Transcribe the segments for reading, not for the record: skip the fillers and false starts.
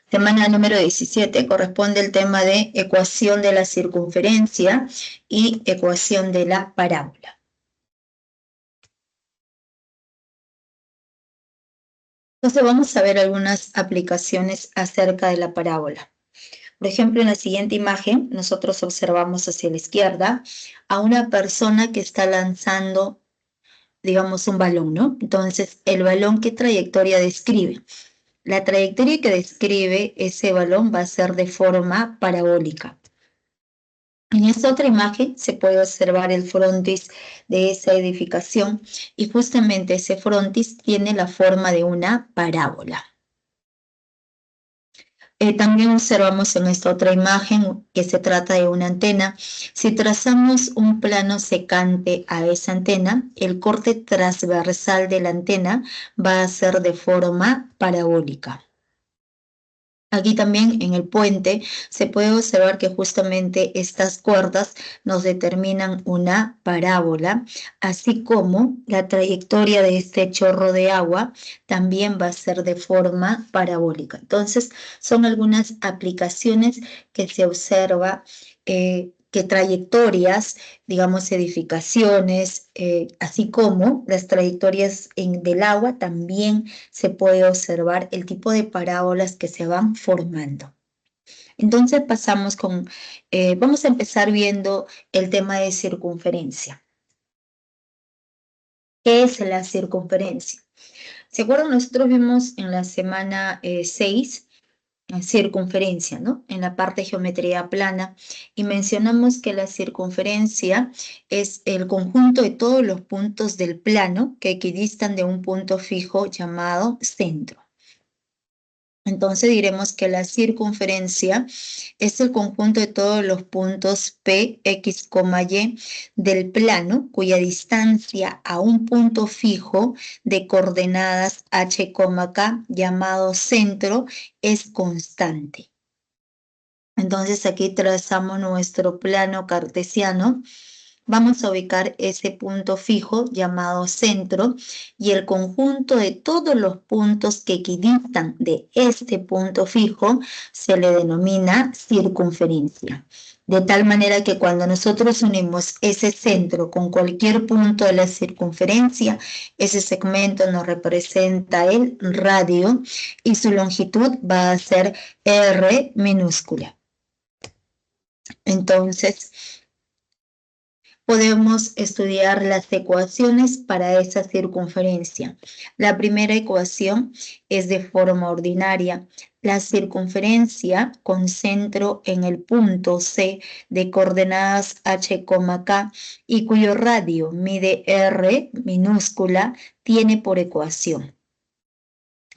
Semana número 17 corresponde el tema de ecuación de la circunferencia y ecuación de la parábola. Entonces vamos a ver algunas aplicaciones acerca de la parábola. Por ejemplo, en la siguiente imagen, nosotros observamos hacia la izquierda a una persona que está lanzando, digamos, un balón, ¿no? Entonces, el balón, ¿qué trayectoria describe? La trayectoria que describe ese balón va a ser de forma parabólica. En esta otra imagen se puede observar el frontis de esa edificación y justamente ese frontis tiene la forma de una parábola. También observamos en esta otra imagen que se trata de una antena. Si trazamos un plano secante a esa antena, el corte transversal de la antena va a ser de forma parabólica. Aquí también en el puente se puede observar que justamente estas cuerdas nos determinan una parábola, así como la trayectoria de este chorro de agua también va a ser de forma parabólica. Entonces, son algunas aplicaciones que se observa que trayectorias, digamos, edificaciones, así como las trayectorias del agua, también se puede observar el tipo de parábolas que se van formando. Entonces vamos a empezar viendo el tema de circunferencia. ¿Qué es la circunferencia? ¿Se acuerdan? Nosotros vimos en la semana 6 circunferencia, ¿no? En la parte de geometría plana, y mencionamos que la circunferencia es el conjunto de todos los puntos del plano que equidistan de un punto fijo llamado centro. Entonces diremos que la circunferencia es el conjunto de todos los puntos P, X, Y del plano, cuya distancia a un punto fijo de coordenadas H, K, llamado centro, es constante. Entonces aquí trazamos nuestro plano cartesiano. Vamos a ubicar ese punto fijo llamado centro y el conjunto de todos los puntos que equidistan de este punto fijo se le denomina circunferencia. De tal manera que cuando nosotros unimos ese centro con cualquier punto de la circunferencia, ese segmento nos representa el radio y su longitud va a ser R minúscula. Entonces, podemos estudiar las ecuaciones para esa circunferencia. La primera ecuación es de forma ordinaria. La circunferencia con centro en el punto C de coordenadas H, K y cuyo radio mide R minúscula tiene por ecuación.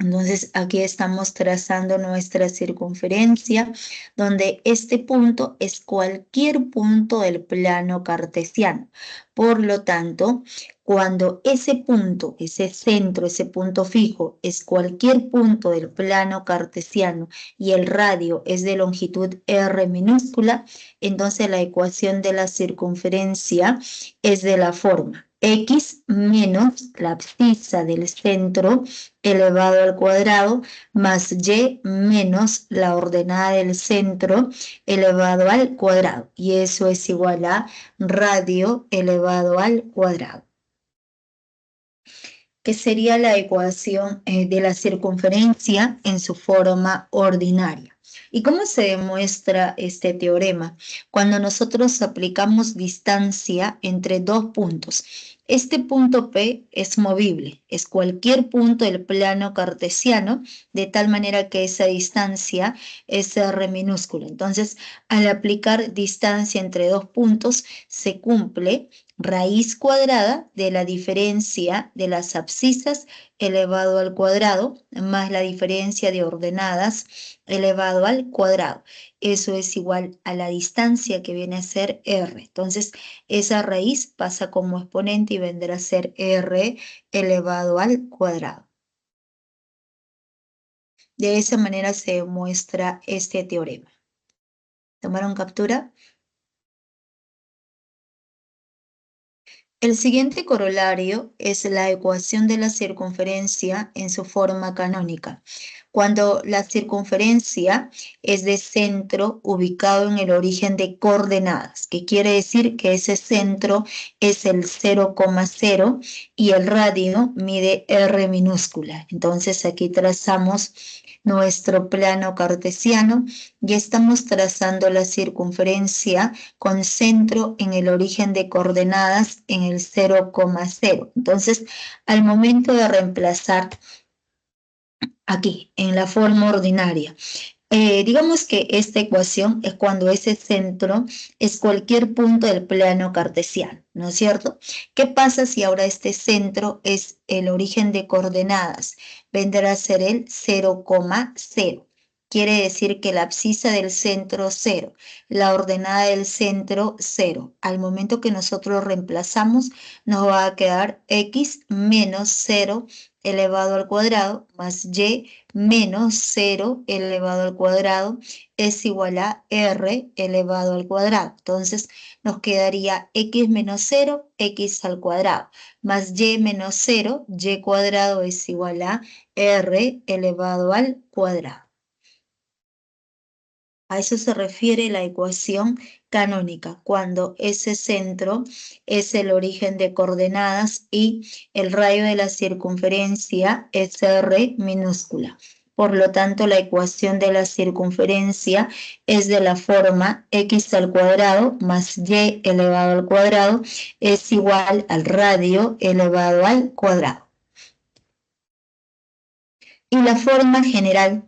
Entonces aquí estamos trazando nuestra circunferencia, donde este punto es cualquier punto del plano cartesiano. Por lo tanto, cuando ese punto, ese centro, ese punto fijo, es cualquier punto del plano cartesiano y el radio es de longitud R minúscula, entonces la ecuación de la circunferencia es de la forma X menos la abscisa del centro elevado al cuadrado más y menos la ordenada del centro elevado al cuadrado. Y eso es igual a radio elevado al cuadrado, que sería la ecuación de la circunferencia en su forma ordinaria. ¿Y cómo se demuestra este teorema? Cuando nosotros aplicamos distancia entre dos puntos. Este punto P es movible, es cualquier punto del plano cartesiano, de tal manera que esa distancia es R minúscula. Entonces, al aplicar distancia entre dos puntos, se cumple raíz cuadrada de la diferencia de las abscisas elevado al cuadrado más la diferencia de ordenadas elevado al cuadrado. Eso es igual a la distancia que viene a ser R. Entonces, esa raíz pasa como exponente y vendrá a ser R elevado al cuadrado. De esa manera se demuestra este teorema. ¿Tomaron captura? El siguiente corolario es la ecuación de la circunferencia en su forma canónica. Cuando la circunferencia es de centro ubicado en el origen de coordenadas, que quiere decir que ese centro es el 0,0 y el radio mide r minúscula. Entonces aquí trazamos nuestro plano cartesiano y estamos trazando la circunferencia con centro en el origen de coordenadas en el 0,0. Entonces, al momento de reemplazar aquí en la forma ordinaria, digamos que esta ecuación es cuando ese centro es cualquier punto del plano cartesiano, ¿no es cierto? ¿Qué pasa si ahora este centro es el origen de coordenadas? Vendrá a ser el 0,0. Quiere decir que la abscisa del centro 0, la ordenada del centro 0. Al momento que nosotros reemplazamos, nos va a quedar x menos 0 elevado al cuadrado más y menos 0 elevado al cuadrado es igual a r elevado al cuadrado. Entonces nos quedaría x menos 0, x al cuadrado, más y menos 0, y cuadrado es igual a r elevado al cuadrado. A eso se refiere la ecuación canónica, cuando ese centro es el origen de coordenadas y el radio de la circunferencia es r minúscula. Por lo tanto, la ecuación de la circunferencia es de la forma x al cuadrado más y elevado al cuadrado es igual al radio elevado al cuadrado. Y la forma general,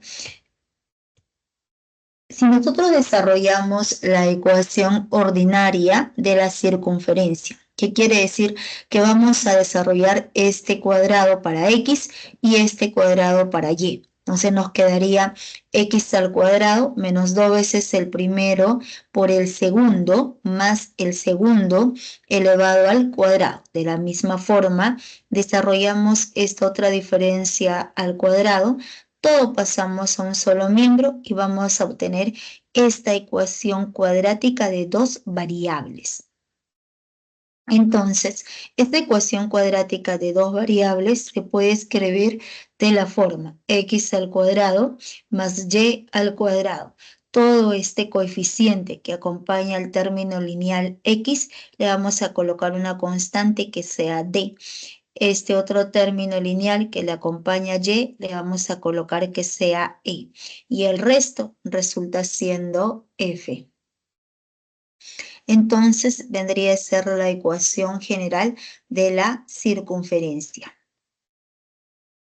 si nosotros desarrollamos la ecuación ordinaria de la circunferencia, ¿qué quiere decir? Que vamos a desarrollar este cuadrado para x y este cuadrado para y. Entonces nos quedaría x al cuadrado menos 2 veces el primero por el segundo más el segundo elevado al cuadrado. De la misma forma, desarrollamos esta otra diferencia al cuadrado. Todo pasamos a un solo miembro y vamos a obtener esta ecuación cuadrática de dos variables. Entonces, esta ecuación cuadrática de dos variables se puede escribir de la forma x al cuadrado más y al cuadrado. Todo este coeficiente que acompaña al término lineal x le vamos a colocar una constante que sea d. Este otro término lineal que le acompaña y, le vamos a colocar que sea e. Y el resto resulta siendo f. Entonces vendría a ser la ecuación general de la circunferencia.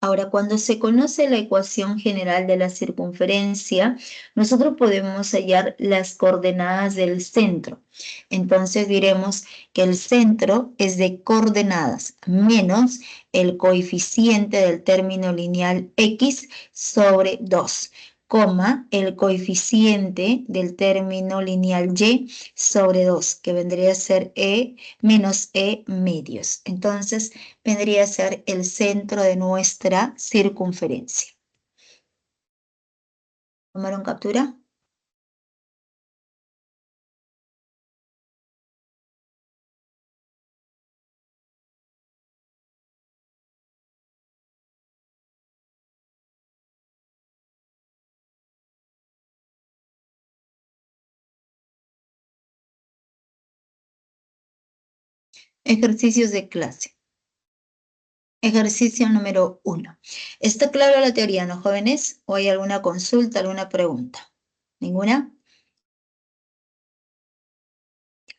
Ahora, cuando se conoce la ecuación general de la circunferencia, nosotros podemos hallar las coordenadas del centro. Entonces diremos que el centro es de coordenadas menos el coeficiente del término lineal x sobre 2, el coeficiente del término lineal y sobre 2, que vendría a ser e menos e medios. Entonces, vendría a ser el centro de nuestra circunferencia. ¿Tomaron captura? Ejercicios de clase. Ejercicio número 1. ¿Está clara la teoría, no, jóvenes? ¿O hay alguna consulta, alguna pregunta? ¿Ninguna?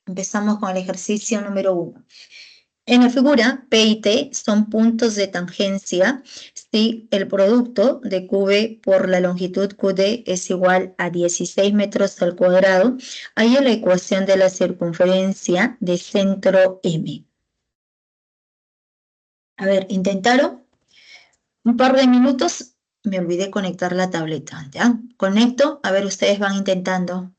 Empezamos con el ejercicio número 1. En la figura, P y T son puntos de tangencia si el producto de QB por la longitud QD es igual a 16 metros al cuadrado. Hay la ecuación de la circunferencia de centro M. A ver, ¿intentaron? Un par de minutos, me olvidé conectar la tableta. ¿Ya? Conecto, a ver, ustedes van intentando.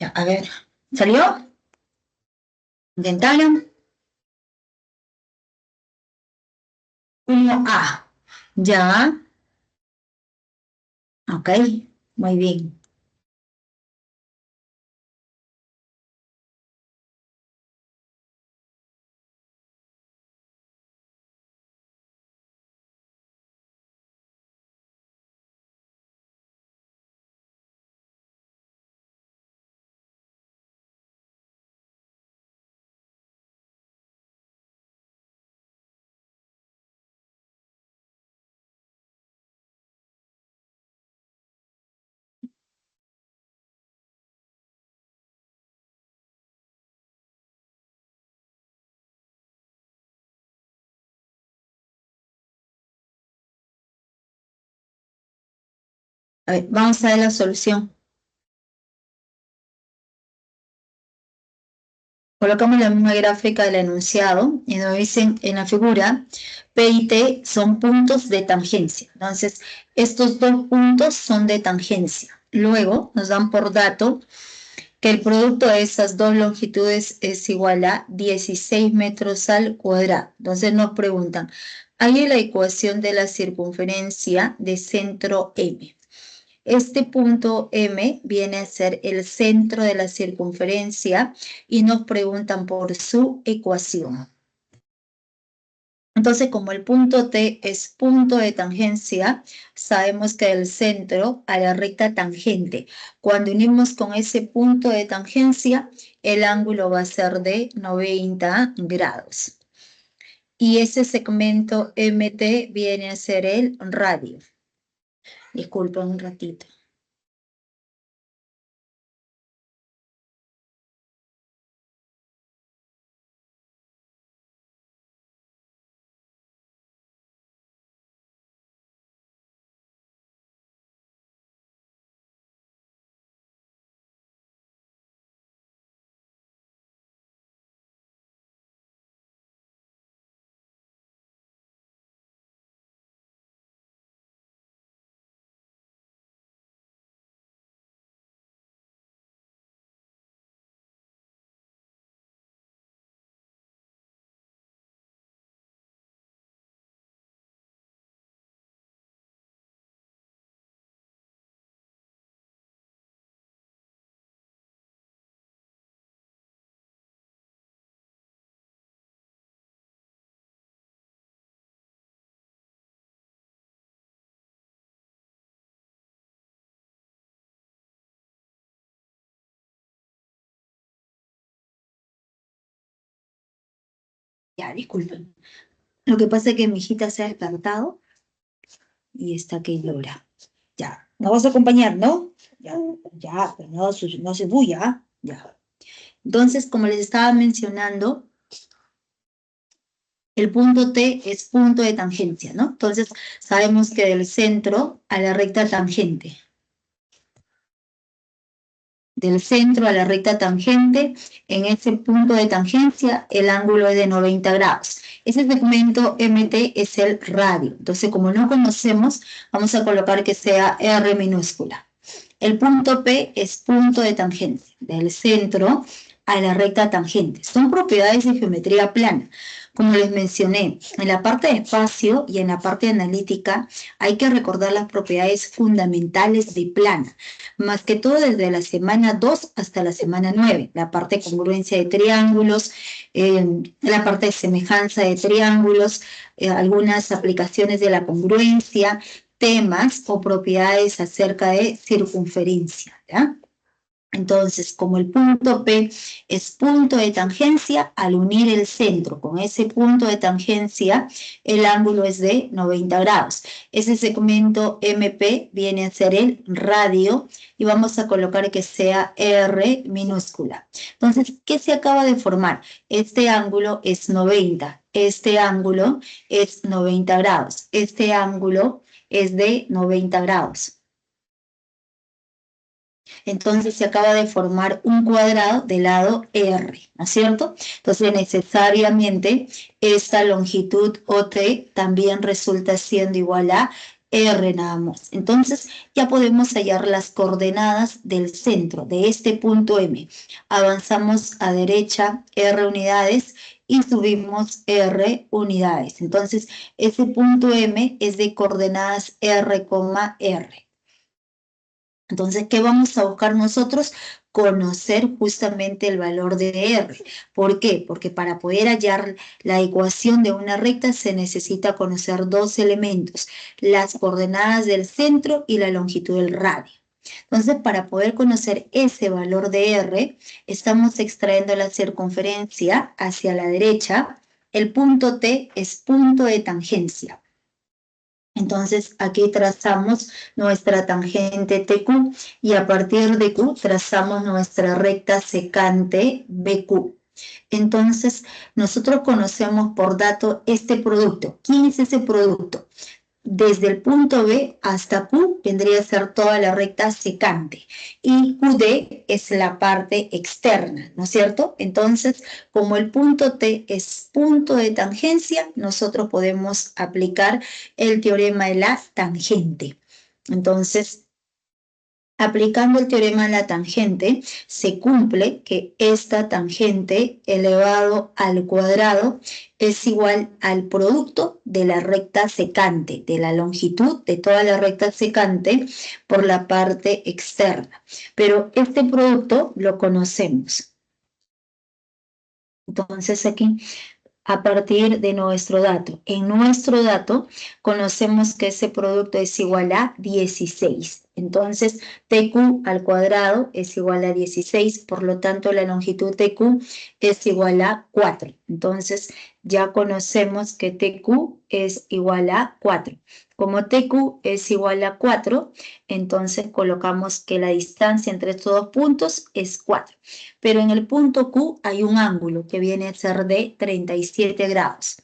Ya, a ver, ¿salió? ¿Intentaron? 1A. Ya, ok, muy bien. A ver, vamos a ver la solución. Colocamos la misma gráfica del enunciado y nos dicen en la figura, P y T son puntos de tangencia. Entonces, estos dos puntos son de tangencia. Luego nos dan por dato que el producto de esas dos longitudes es igual a 16 metros al cuadrado. Entonces nos preguntan, hay la ecuación de la circunferencia de centro M. Este punto M viene a ser el centro de la circunferencia y nos preguntan por su ecuación. Entonces, como el punto T es punto de tangencia, sabemos que el centro a la recta tangente, cuando unimos con ese punto de tangencia, el ángulo va a ser de 90 grados. Y ese segmento MT viene a ser el radio. Disculpen un ratito. Ya, disculpen. Lo que pasa es que mi hijita se ha despertado y está que llora. Ya, nos vas a acompañar, ¿no? Ya, ya, pero no, no se bulla, ¿ah? Ya. Entonces, como les estaba mencionando, el punto T es punto de tangencia, ¿no? Entonces, sabemos que del centro a la recta tangente, del centro a la recta tangente, en ese punto de tangencia, el ángulo es de 90 grados. Ese segmento MT es el radio. Entonces, como no conocemos, vamos a colocar que sea R minúscula. El punto P es punto de tangencia, del centro a la recta tangente. Son propiedades de geometría plana. Como les mencioné, en la parte de espacio y en la parte analítica hay que recordar las propiedades fundamentales de plana, más que todo desde la semana 2 hasta la semana 9, la parte de congruencia de triángulos, la parte de semejanza de triángulos, algunas aplicaciones de la congruencia, temas o propiedades acerca de circunferencia, ¿ya? Entonces, como el punto P es punto de tangencia, al unir el centro con ese punto de tangencia, el ángulo es de 90 grados. Ese segmento MP viene a ser el radio y vamos a colocar que sea R minúscula. Entonces, ¿qué se acaba de formar? Este ángulo es 90, este ángulo es 90 grados, este ángulo es de 90 grados. Entonces se acaba de formar un cuadrado del lado R, ¿no es cierto? Entonces necesariamente esta longitud OT también resulta siendo igual a R nada más. Entonces ya podemos hallar las coordenadas del centro de este punto M. Avanzamos a derecha R unidades y subimos R unidades. Entonces ese punto M es de coordenadas R, R. Entonces, ¿qué vamos a buscar nosotros? Conocer justamente el valor de R. ¿Por qué? Porque para poder hallar la ecuación de una recta se necesita conocer dos elementos, las coordenadas del centro y la longitud del radio. Entonces, para poder conocer ese valor de R, estamos extrayendo la circunferencia hacia la derecha. El punto T es punto de tangencia. Entonces aquí trazamos nuestra tangente TQ y a partir de Q trazamos nuestra recta secante BQ. Entonces nosotros conocemos por dato este producto. ¿Quién es ese producto? Desde el punto B hasta Q vendría a ser toda la recta secante y QD es la parte externa, ¿no es cierto? Entonces, como el punto T es punto de tangencia, nosotros podemos aplicar el teorema de la tangente. Entonces, aplicando el teorema de la tangente, se cumple que esta tangente elevado al cuadrado es igual al producto de la recta secante, de la longitud de toda la recta secante por la parte externa. Pero este producto lo conocemos. Entonces aquí, a partir de nuestro dato, en nuestro dato conocemos que ese producto es igual a 16. Entonces, TQ al cuadrado es igual a 16, por lo tanto, la longitud TQ es igual a 4. Entonces, ya conocemos que TQ es igual a 4. Como TQ es igual a 4, entonces colocamos que la distancia entre estos dos puntos es 4. Pero en el punto Q hay un ángulo que viene a ser de 37 grados.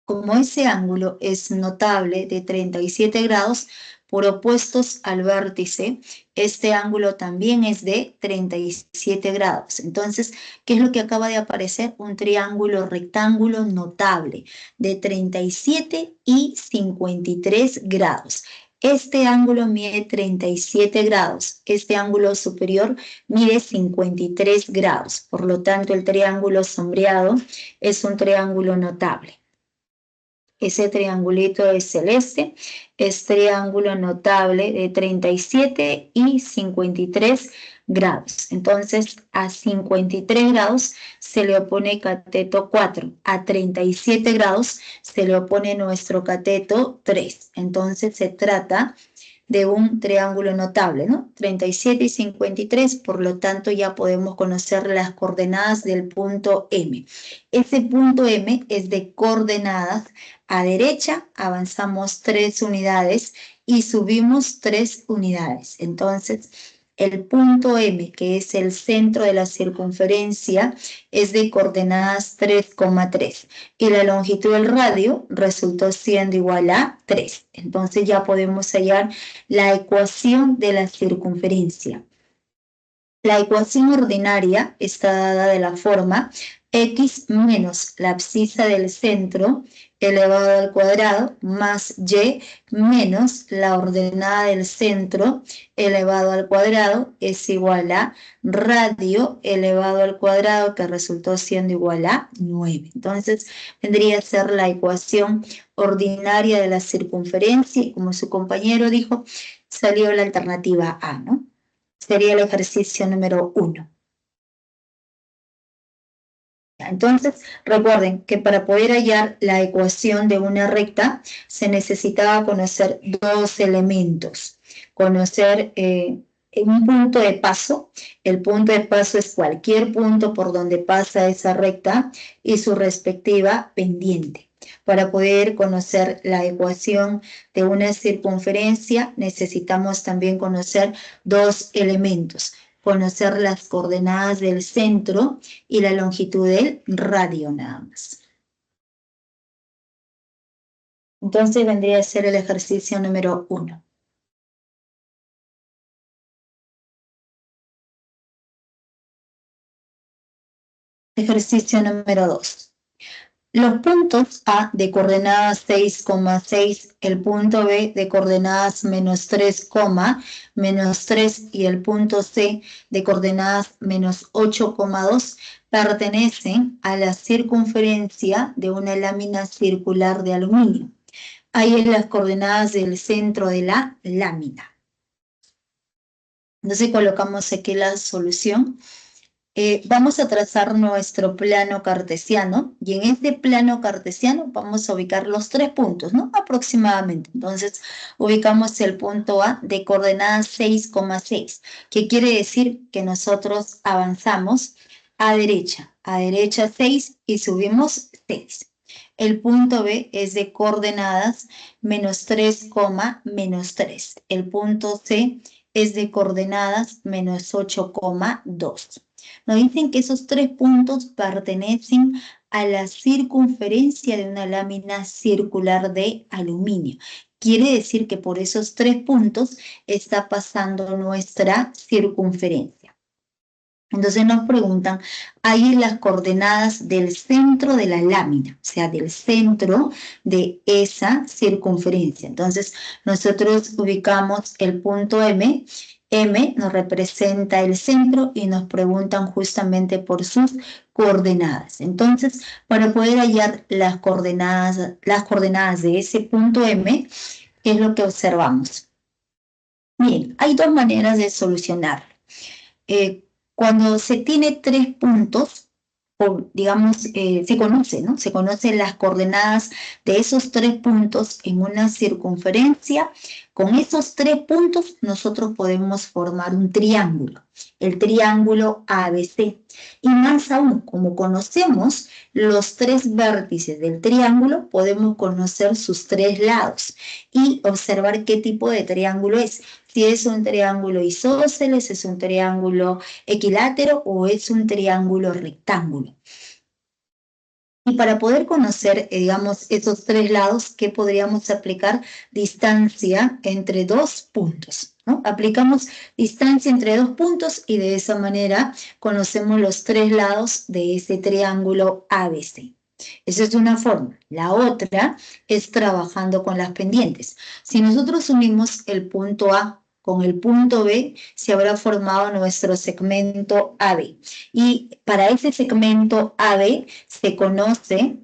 Como ese ángulo es notable de 37 grados, por opuestos al vértice, este ángulo también es de 37 grados. Entonces, ¿qué es lo que acaba de aparecer? Un triángulo rectángulo notable de 37 y 53 grados. Este ángulo mide 37 grados, este ángulo superior mide 53 grados. Por lo tanto, el triángulo sombreado es un triángulo notable. Ese triangulito es celeste, es triángulo notable de 37 y 53 grados. Entonces, a 53 grados se le opone cateto 4, a 37 grados se le opone nuestro cateto 3. Entonces, se trata de un triángulo notable, ¿no? 37 y 53, por lo tanto ya podemos conocer las coordenadas del punto M. Ese punto M es de coordenadas a derecha, avanzamos 3 unidades y subimos 3 unidades. Entonces, el punto M, que es el centro de la circunferencia, es de coordenadas 3,3 y la longitud del radio resultó siendo igual a 3. Entonces ya podemos hallar la ecuación de la circunferencia. La ecuación ordinaria está dada de la forma x menos la abscisa del centro elevado al cuadrado más y menos la ordenada del centro elevado al cuadrado es igual a radio elevado al cuadrado, que resultó siendo igual a 9. Entonces vendría a ser la ecuación ordinaria de la circunferencia y, como su compañero dijo, salió la alternativa A, ¿no? Sería el ejercicio número 1. Entonces, recuerden que para poder hallar la ecuación de una recta se necesitaba conocer dos elementos. Conocer un punto de paso. El punto de paso es cualquier punto por donde pasa esa recta y su respectiva pendiente. Para poder conocer la ecuación de una circunferencia necesitamos también conocer dos elementos. Conocer las coordenadas del centro y la longitud del radio nada más. Entonces vendría a ser el ejercicio número 1. Ejercicio número 2. Los puntos A de coordenadas 6,6, el punto B de coordenadas -3, -3 y el punto C de coordenadas -8,2 pertenecen a la circunferencia de una lámina circular de aluminio. Ahí es las coordenadas del centro de la lámina. Entonces colocamos aquí la solución. Vamos a trazar nuestro plano cartesiano y en este plano cartesiano vamos a ubicar los 3 puntos, ¿no? Aproximadamente. Entonces, ubicamos el punto A de coordenadas 6,6, que quiere decir que nosotros avanzamos a derecha 6 y subimos 6. El punto B es de coordenadas -3, -3. El punto C es de coordenadas -8,2. Nos dicen que esos 3 puntos pertenecen a la circunferencia de una lámina circular de aluminio. Quiere decir que por esos 3 puntos está pasando nuestra circunferencia. Entonces nos preguntan, ahí las coordenadas del centro de la lámina, o sea, del centro de esa circunferencia. Entonces nosotros ubicamos el punto M. M nos representa el centro y nos preguntan justamente por sus coordenadas. Entonces, para poder hallar las coordenadas de ese punto M, ¿qué es lo que observamos? Bien, hay 2 maneras de solucionar. Cuando se tiene 3 puntos, o digamos, se conoce, ¿no? Se conocen las coordenadas de esos 3 puntos en una circunferencia. Con esos 3 puntos nosotros podemos formar un triángulo, el triángulo ABC. Y más aún, como conocemos los 3 vértices del triángulo, podemos conocer sus 3 lados y observar qué tipo de triángulo es. Si es un triángulo isósceles, es un triángulo equilátero o es un triángulo rectángulo. Y para poder conocer, digamos, esos 3 lados, ¿qué podríamos aplicar? Distancia entre 2 puntos, ¿no? Aplicamos distancia entre 2 puntos y de esa manera conocemos los 3 lados de ese triángulo ABC. Esa es una forma. La otra es trabajando con las pendientes. Si nosotros unimos el punto A con el punto B, se habrá formado nuestro segmento AB. Y para ese segmento AB se conoce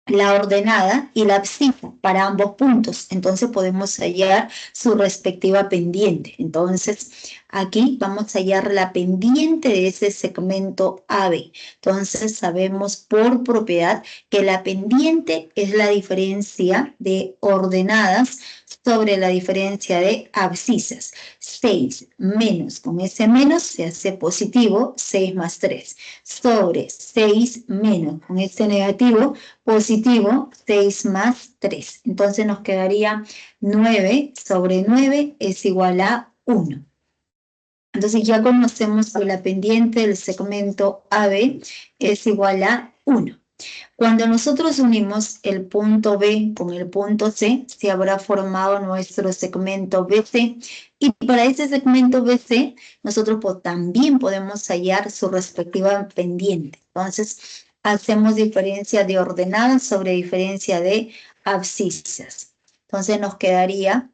la ordenada y la abscisa para ambos puntos. Entonces podemos hallar su respectiva pendiente. Entonces aquí vamos a hallar la pendiente de ese segmento AB. Entonces sabemos por propiedad que la pendiente es la diferencia de ordenadas sobre la diferencia de abscisas. 6 menos, con ese menos se hace positivo, 6 más 3. Sobre 6 menos, con este negativo, positivo, 6 más 3. Entonces nos quedaría 9 sobre 9 es igual a 1. Entonces ya conocemos que la pendiente del segmento AB es igual a 1. Cuando nosotros unimos el punto B con el punto C, se habrá formado nuestro segmento BC. Y para ese segmento BC, nosotros también podemos hallar su respectiva pendiente. Entonces, hacemos diferencia de ordenadas sobre diferencia de abscisas. Entonces, nos quedaría,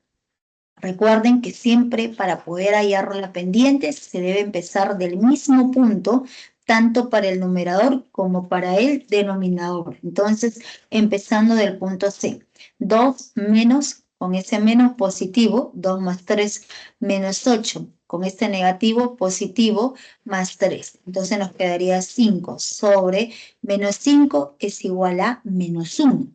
recuerden que siempre para poder hallar la pendiente se debe empezar del mismo punto, tanto para el numerador como para el denominador. Entonces, empezando del punto C, 2 menos, con ese menos positivo, 2 más 3 menos 8, con este negativo positivo más 3. Entonces nos quedaría 5 sobre menos 5 es igual a menos 1.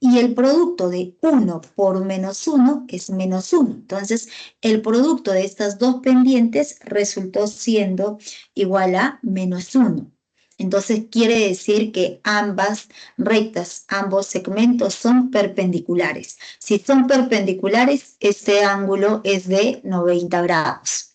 Y el producto de 1 por menos 1 es menos 1. Entonces, el producto de estas dos pendientes resultó siendo igual a menos 1. Entonces, quiere decir que ambas rectas, ambos segmentos son perpendiculares. Si son perpendiculares, este ángulo es de 90 grados.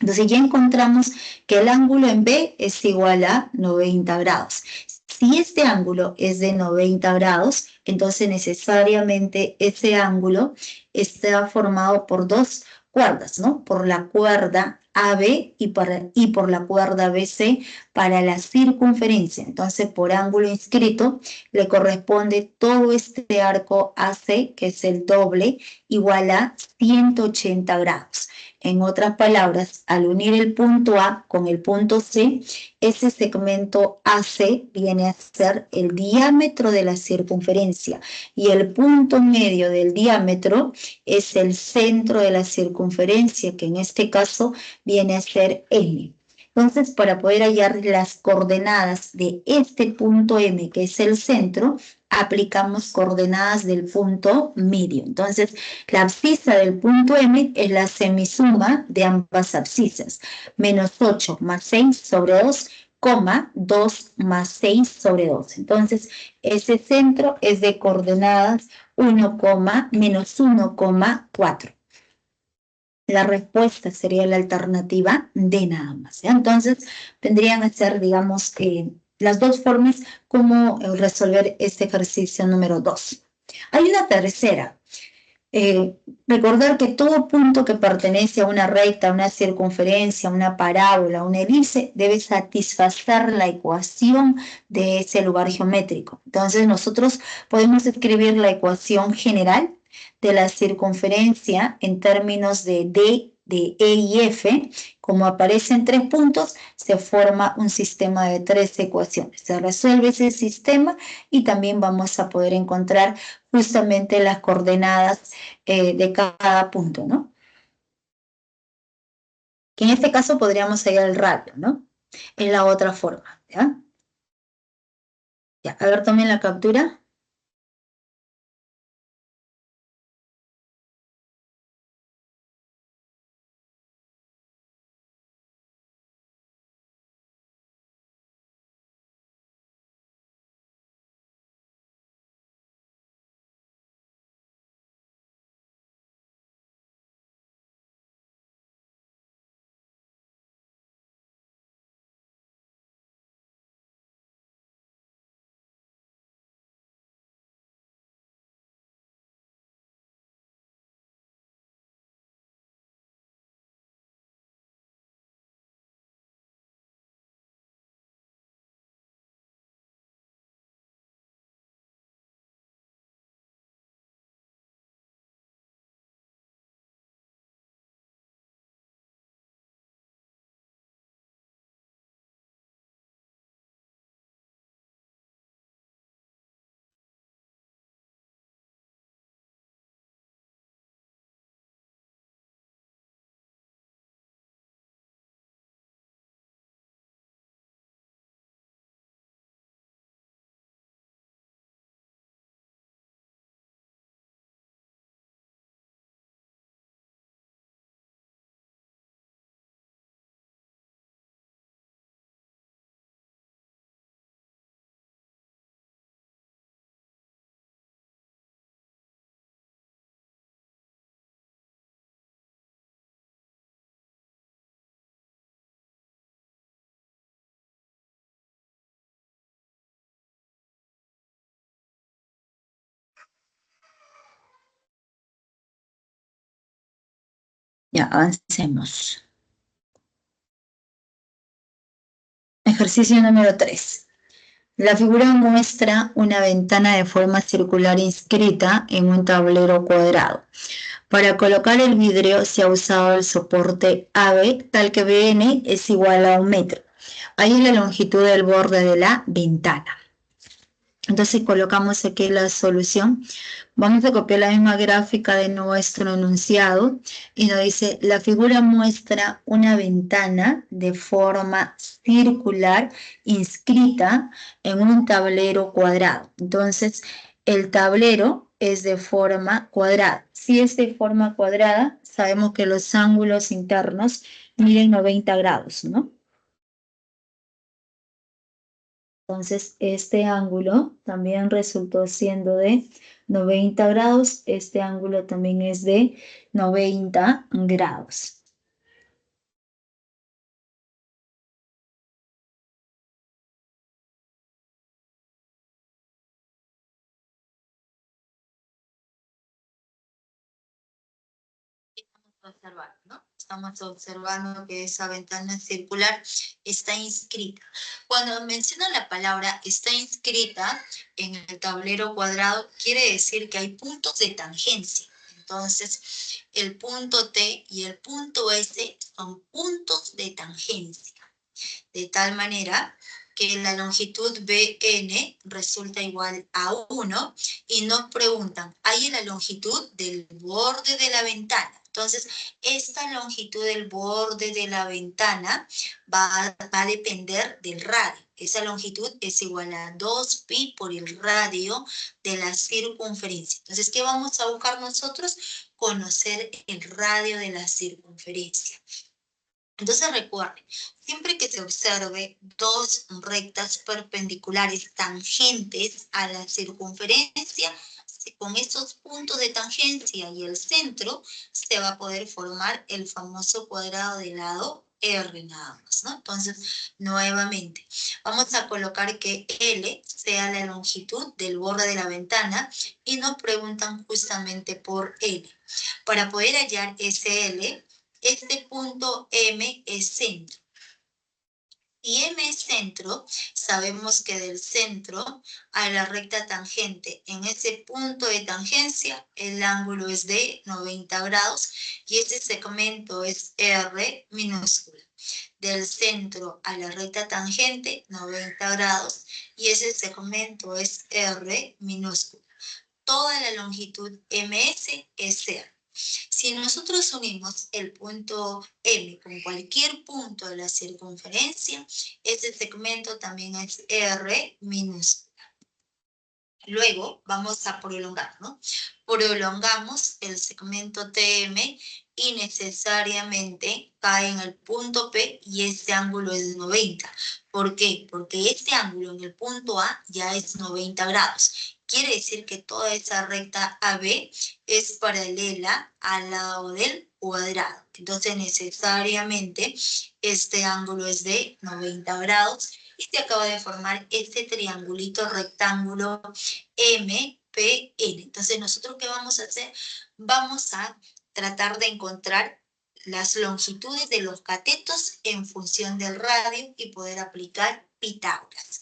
Entonces, ya encontramos que el ángulo en B es igual a 90 grados. Si este ángulo es de 90 grados, entonces necesariamente ese ángulo está formado por 2 cuerdas, ¿no? Por la cuerda AB y por la cuerda BC para la circunferencia. Entonces, por ángulo inscrito, le corresponde todo este arco AC, que es el doble, igual a 180 grados. En otras palabras, al unir el punto A con el punto C, ese segmento AC viene a ser el diámetro de la circunferencia y el punto medio del diámetro es el centro de la circunferencia, que en este caso viene a ser M. Entonces, para poder hallar las coordenadas de este punto M, que es el centro, aplicamos coordenadas del punto medio. Entonces, la abscisa del punto M es la semisuma de ambas abscisas. Menos 8 más 6 sobre 2, 2 más 6 sobre 2. Entonces, ese centro es de coordenadas 1, menos 1,4. La respuesta sería la alternativa D nada más. ¿Ya? Entonces, tendrían que ser, digamos, las dos formas como resolver este ejercicio número 2. Hay una tercera. Recordar que todo punto que pertenece a una recta, a una circunferencia, a una parábola, a una elipse, debe satisfacer la ecuación de ese lugar geométrico. Entonces, nosotros podemos escribir la ecuación general de la circunferencia en términos de D, de E y F. Como aparecen 3 puntos, se forma un sistema de 3 ecuaciones. Se resuelve ese sistema y también vamos a poder encontrar justamente las coordenadas de cada punto, ¿no? Que en este caso podríamos hallar el radio, ¿no? Es la otra forma, ¿ya? Ya, a ver, tomen la captura. Ya, avancemos. Ejercicio número 3. La figura muestra una ventana de forma circular inscrita en un tablero cuadrado. Para colocar el vidrio se ha usado el soporte AB, tal que BN es igual a 1 metro. Ahí es la longitud del borde de la ventana. Entonces colocamos aquí la solución. Vamos a copiar la misma gráfica de nuestro enunciado y nos dice, la figura muestra una ventana de forma circular inscrita en un tablero cuadrado. Entonces, el tablero es de forma cuadrada. Si es de forma cuadrada, sabemos que los ángulos internos miden 90 grados, ¿no? Entonces, este ángulo también resultó siendo de 90 grados. Este ángulo también es de 90 grados. Observar, ¿no? estamos observando que esa ventana circular está inscrita. Cuando menciona la palabra está inscrita en el tablero cuadrado, quiere decir que hay puntos de tangencia. Entonces, el punto T y el punto S son puntos de tangencia. De tal manera que la longitud BN resulta igual a 1 y nos preguntan, ¿hay la longitud del borde de la ventana? Entonces, esta longitud del borde de la ventana va a depender del radio. Esa longitud es igual a 2pi por el radio de la circunferencia. Entonces, ¿qué vamos a buscar nosotros? Conocer el radio de la circunferencia. Entonces recuerden, siempre que se observe dos rectas perpendiculares tangentes a la circunferencia, con estos puntos de tangencia y el centro, se va a poder formar el famoso cuadrado de lado R nada más, ¿no? Entonces, nuevamente, vamos a colocar que L sea la longitud del borde de la ventana y nos preguntan justamente por L. Para poder hallar ese L, este punto M es centro. Si M es centro, sabemos que del centro a la recta tangente, en ese punto de tangencia, el ángulo es de 90 grados y ese segmento es R minúscula. Del centro a la recta tangente, 90 grados, y ese segmento es R minúscula. Toda la longitud MS es R. Si nosotros unimos el punto M con cualquier punto de la circunferencia, ese segmento también es R minúscula. Luego vamos a prolongar, ¿no? Prolongamos el segmento TM y necesariamente cae en el punto P y este ángulo es de 90. ¿Por qué? Porque este ángulo en el punto A ya es 90 grados. Quiere decir que toda esa recta AB es paralela al lado del cuadrado. Entonces necesariamente este ángulo es de 90 grados y se acaba de formar este triangulito rectángulo MPN. Entonces, ¿nosotros qué vamos a hacer? Vamos a tratar de encontrar las longitudes de los catetos en función del radio y poder aplicar Pitágoras.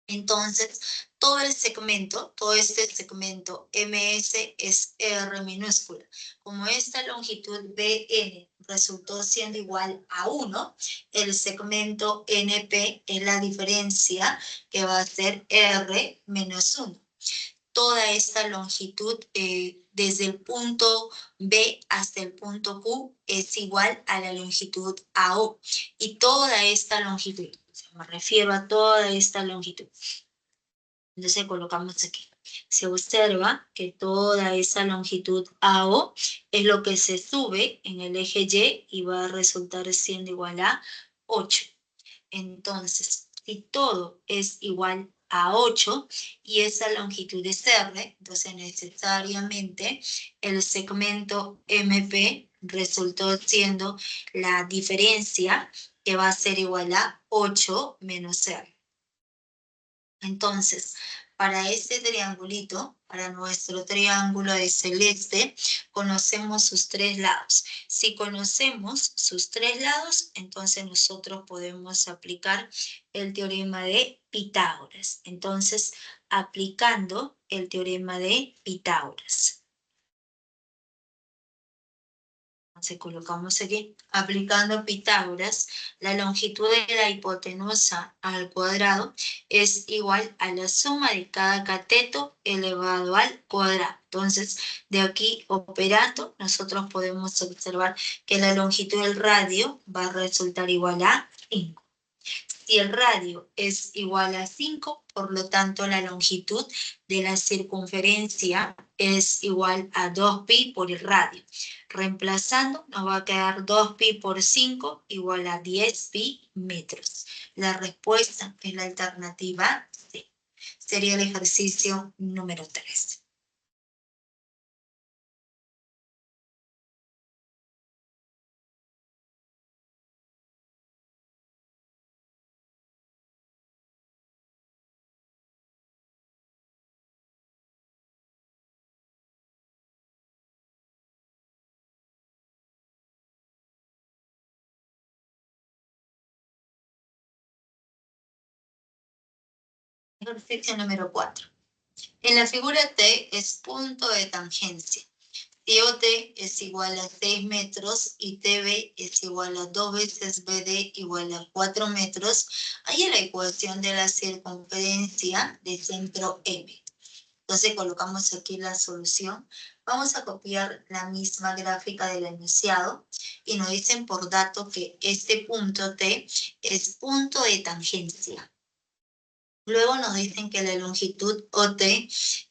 Entonces, todo este segmento MS es R minúscula. Como esta longitud BN resultó siendo igual a 1, el segmento NP es la diferencia que va a ser R menos 1. Toda esta longitud desde el punto B hasta el punto Q es igual a la longitud AO. Y toda esta longitud, me refiero a toda esta longitud. Entonces colocamos aquí. Se observa que toda esa longitud AO es lo que se sube en el eje Y va a resultar siendo igual a 8. Entonces, si todo es igual a 8 y esa longitud es R, entonces necesariamente el segmento MP resultó siendo la diferencia que va a ser igual a 8 menos R. Entonces, para este triangulito, para nuestro triángulo de celeste, conocemos sus tres lados. Si conocemos sus tres lados, entonces nosotros podemos aplicar el teorema de Pitágoras. Entonces, aplicando el teorema de Pitágoras. Entonces colocamos aquí, aplicando Pitágoras, la longitud de la hipotenusa al cuadrado es igual a la suma de cada cateto elevado al cuadrado. Entonces, de aquí operando, nosotros podemos observar que la longitud del radio va a resultar igual a 5. Si el radio es igual a 5, por lo tanto la longitud de la circunferencia es igual a 2pi por el radio. Reemplazando, nos va a quedar 2pi por 5 igual a 10pi metros. La respuesta es la alternativa C. Sería el ejercicio número 3. Ejercicio número 4. En la figura T es punto de tangencia. Si OT es igual a 6 metros y TB es igual a 2 veces BD igual a 4 metros, hay la ecuación de la circunferencia de centro M. Entonces colocamos aquí la solución. Vamos a copiar la misma gráfica del enunciado y nos dicen por dato que este punto T es punto de tangencia. Luego nos dicen que la longitud OT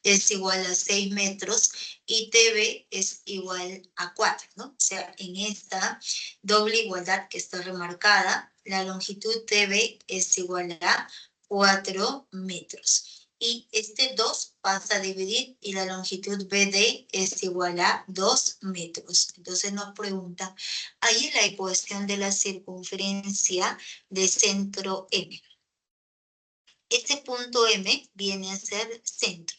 es igual a 6 metros y TB es igual a 4, ¿no? O sea, en esta doble igualdad que está remarcada, la longitud TB es igual a 4 metros. Y este 2 pasa a dividir y la longitud BD es igual a 2 metros. Entonces nos pregunta, ahí la ecuación de la circunferencia de centro M. Este punto M viene a ser centro.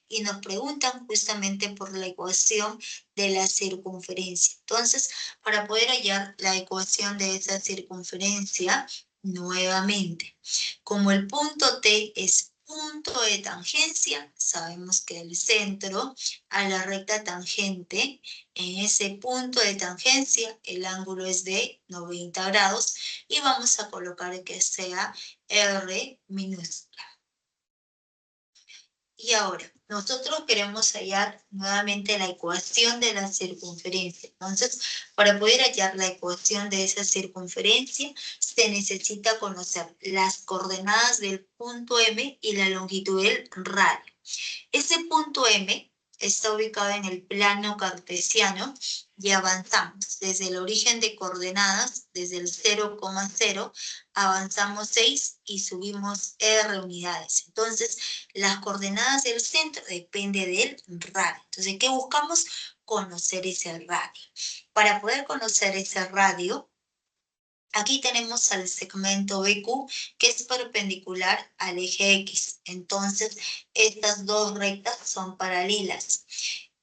Y nos preguntan justamente por la ecuación de la circunferencia. Entonces, para poder hallar la ecuación de esa circunferencia, nuevamente, como el punto T es punto de tangencia, sabemos que el centro a la recta tangente, en ese punto de tangencia, el ángulo es de 90 grados y vamos a colocar que sea R minúscula. Y ahora, nosotros queremos hallar nuevamente la ecuación de la circunferencia. Entonces, para poder hallar la ecuación de esa circunferencia, se necesita conocer las coordenadas del punto M y la longitud del radio. Ese punto M está ubicado en el plano cartesiano y avanzamos desde el origen de coordenadas, desde el 0,0, avanzamos 6 y subimos R unidades. Entonces, las coordenadas del centro dependen del radio. Entonces, ¿qué buscamos? Conocer ese radio. Para poder conocer ese radio, aquí tenemos al segmento BQ que es perpendicular al eje X. Entonces, estas dos rectas son paralelas.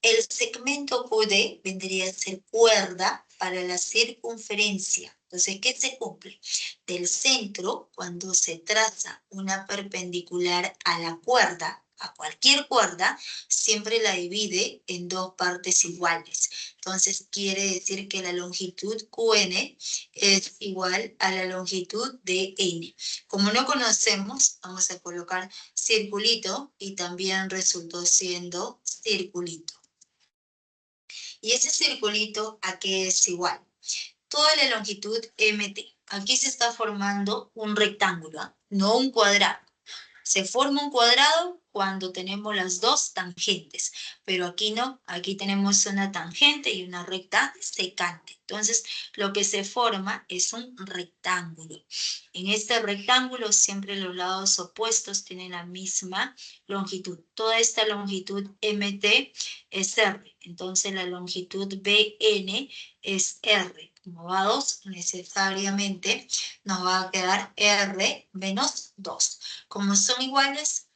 El segmento QD vendría a ser cuerda para la circunferencia. Entonces, ¿qué se cumple? Del centro, cuando se traza una perpendicular a la cuerda, a cualquier cuerda, siempre la divide en dos partes iguales. Entonces, quiere decir que la longitud QN es igual a la longitud de N. Como no conocemos, vamos a colocar circulito y también resultó siendo circulito. Y ese circulito, ¿a qué es igual? Toda la longitud MT. Aquí se está formando un rectángulo, no un cuadrado. Se forma un cuadrado cuando tenemos las dos tangentes, pero aquí no, aquí tenemos una tangente y una recta secante. Entonces, lo que se forma es un rectángulo. En este rectángulo siempre los lados opuestos tienen la misma longitud. Toda esta longitud MT es R, entonces la longitud BN es R. Como va 2, necesariamente nos va a quedar R menos 2. Como son iguales,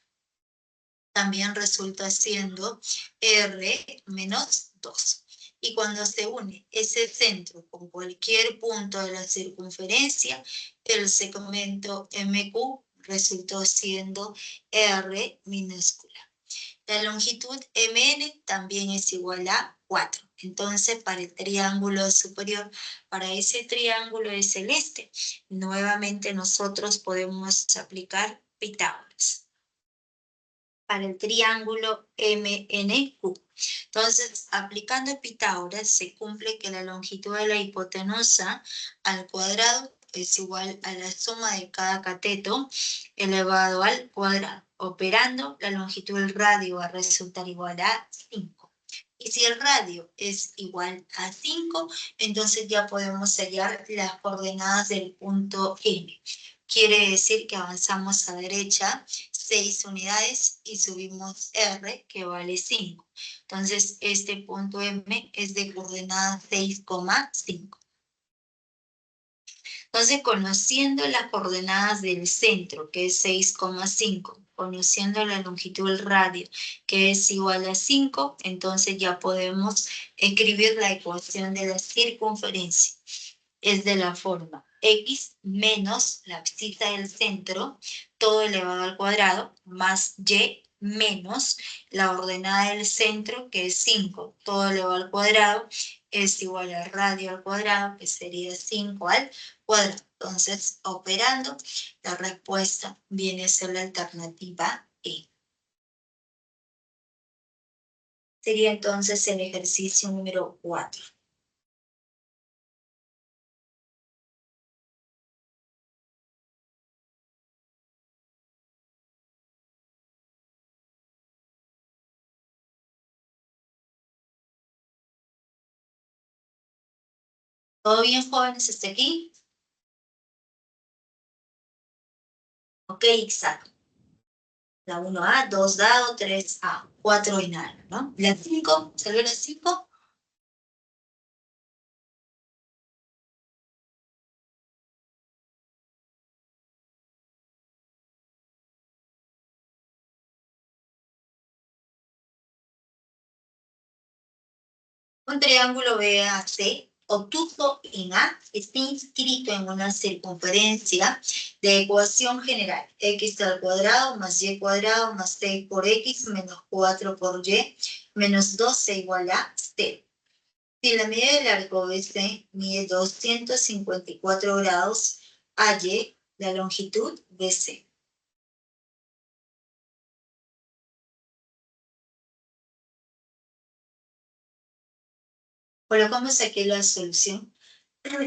también resulta siendo R menos 2. Y cuando se une ese centro con cualquier punto de la circunferencia, el segmento MQ resultó siendo R minúscula. La longitud MN también es igual a 4. Entonces, para el triángulo superior, para ese triángulo de celeste, nuevamente nosotros podemos aplicar Pitágoras. Para el triángulo MNQ. Entonces, aplicando Pitágoras, se cumple que la longitud de la hipotenusa al cuadrado es igual a la suma de cada cateto elevado al cuadrado. Operando, la longitud del radio va a resultar igual a 5. Y si el radio es igual a 5, entonces ya podemos hallar las coordenadas del punto M. Quiere decir que avanzamos a derecha 6 unidades y subimos R, que vale 5. Entonces, este punto M es de coordenada 6,5. Entonces, conociendo las coordenadas del centro, que es 6,5, conociendo la longitud del radio, que es igual a 5, entonces ya podemos escribir la ecuación de la circunferencia. es de la forma x menos la abscisa del centro, todo elevado al cuadrado, más y menos la ordenada del centro, que es 5, todo elevado al cuadrado, es igual al radio al cuadrado, que sería 5 al cuadrado. Entonces, operando, la respuesta viene a ser la alternativa E. Sería entonces el ejercicio número 4. ¿Todo bien, jóvenes, hasta aquí? Ok, exacto. La 1A, 2 dado, 3A, 4 binario, ¿no? La 5, ¿salió la 5? Un triángulo BAC obtuso en A está inscrito en una circunferencia de ecuación general. X al cuadrado más y cuadrado más 6 por X menos 4 por Y menos 12 igual a 0. Si la medida del arco BC mide 254 grados, AY la longitud BC. Colocamos aquí la solución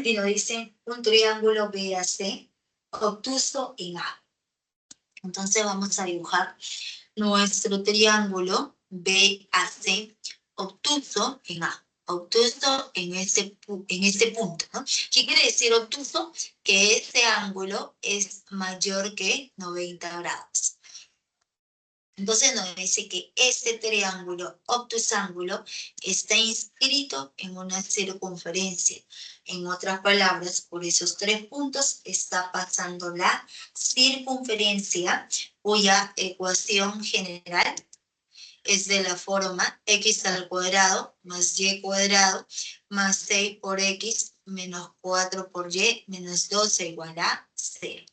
y nos dice un triángulo BAC obtuso en A. Entonces vamos a dibujar nuestro triángulo BAC obtuso en A. Obtuso en ese punto, ¿no? ¿Qué quiere decir obtuso? Que ese ángulo es mayor que 90 grados. Entonces nos dice que este triángulo obtusángulo está inscrito en una circunferencia. En otras palabras, por esos 3 puntos está pasando la circunferencia, cuya ecuación general es de la forma x al cuadrado más y cuadrado más 6 por x menos 4 por y menos 12 igual a 0.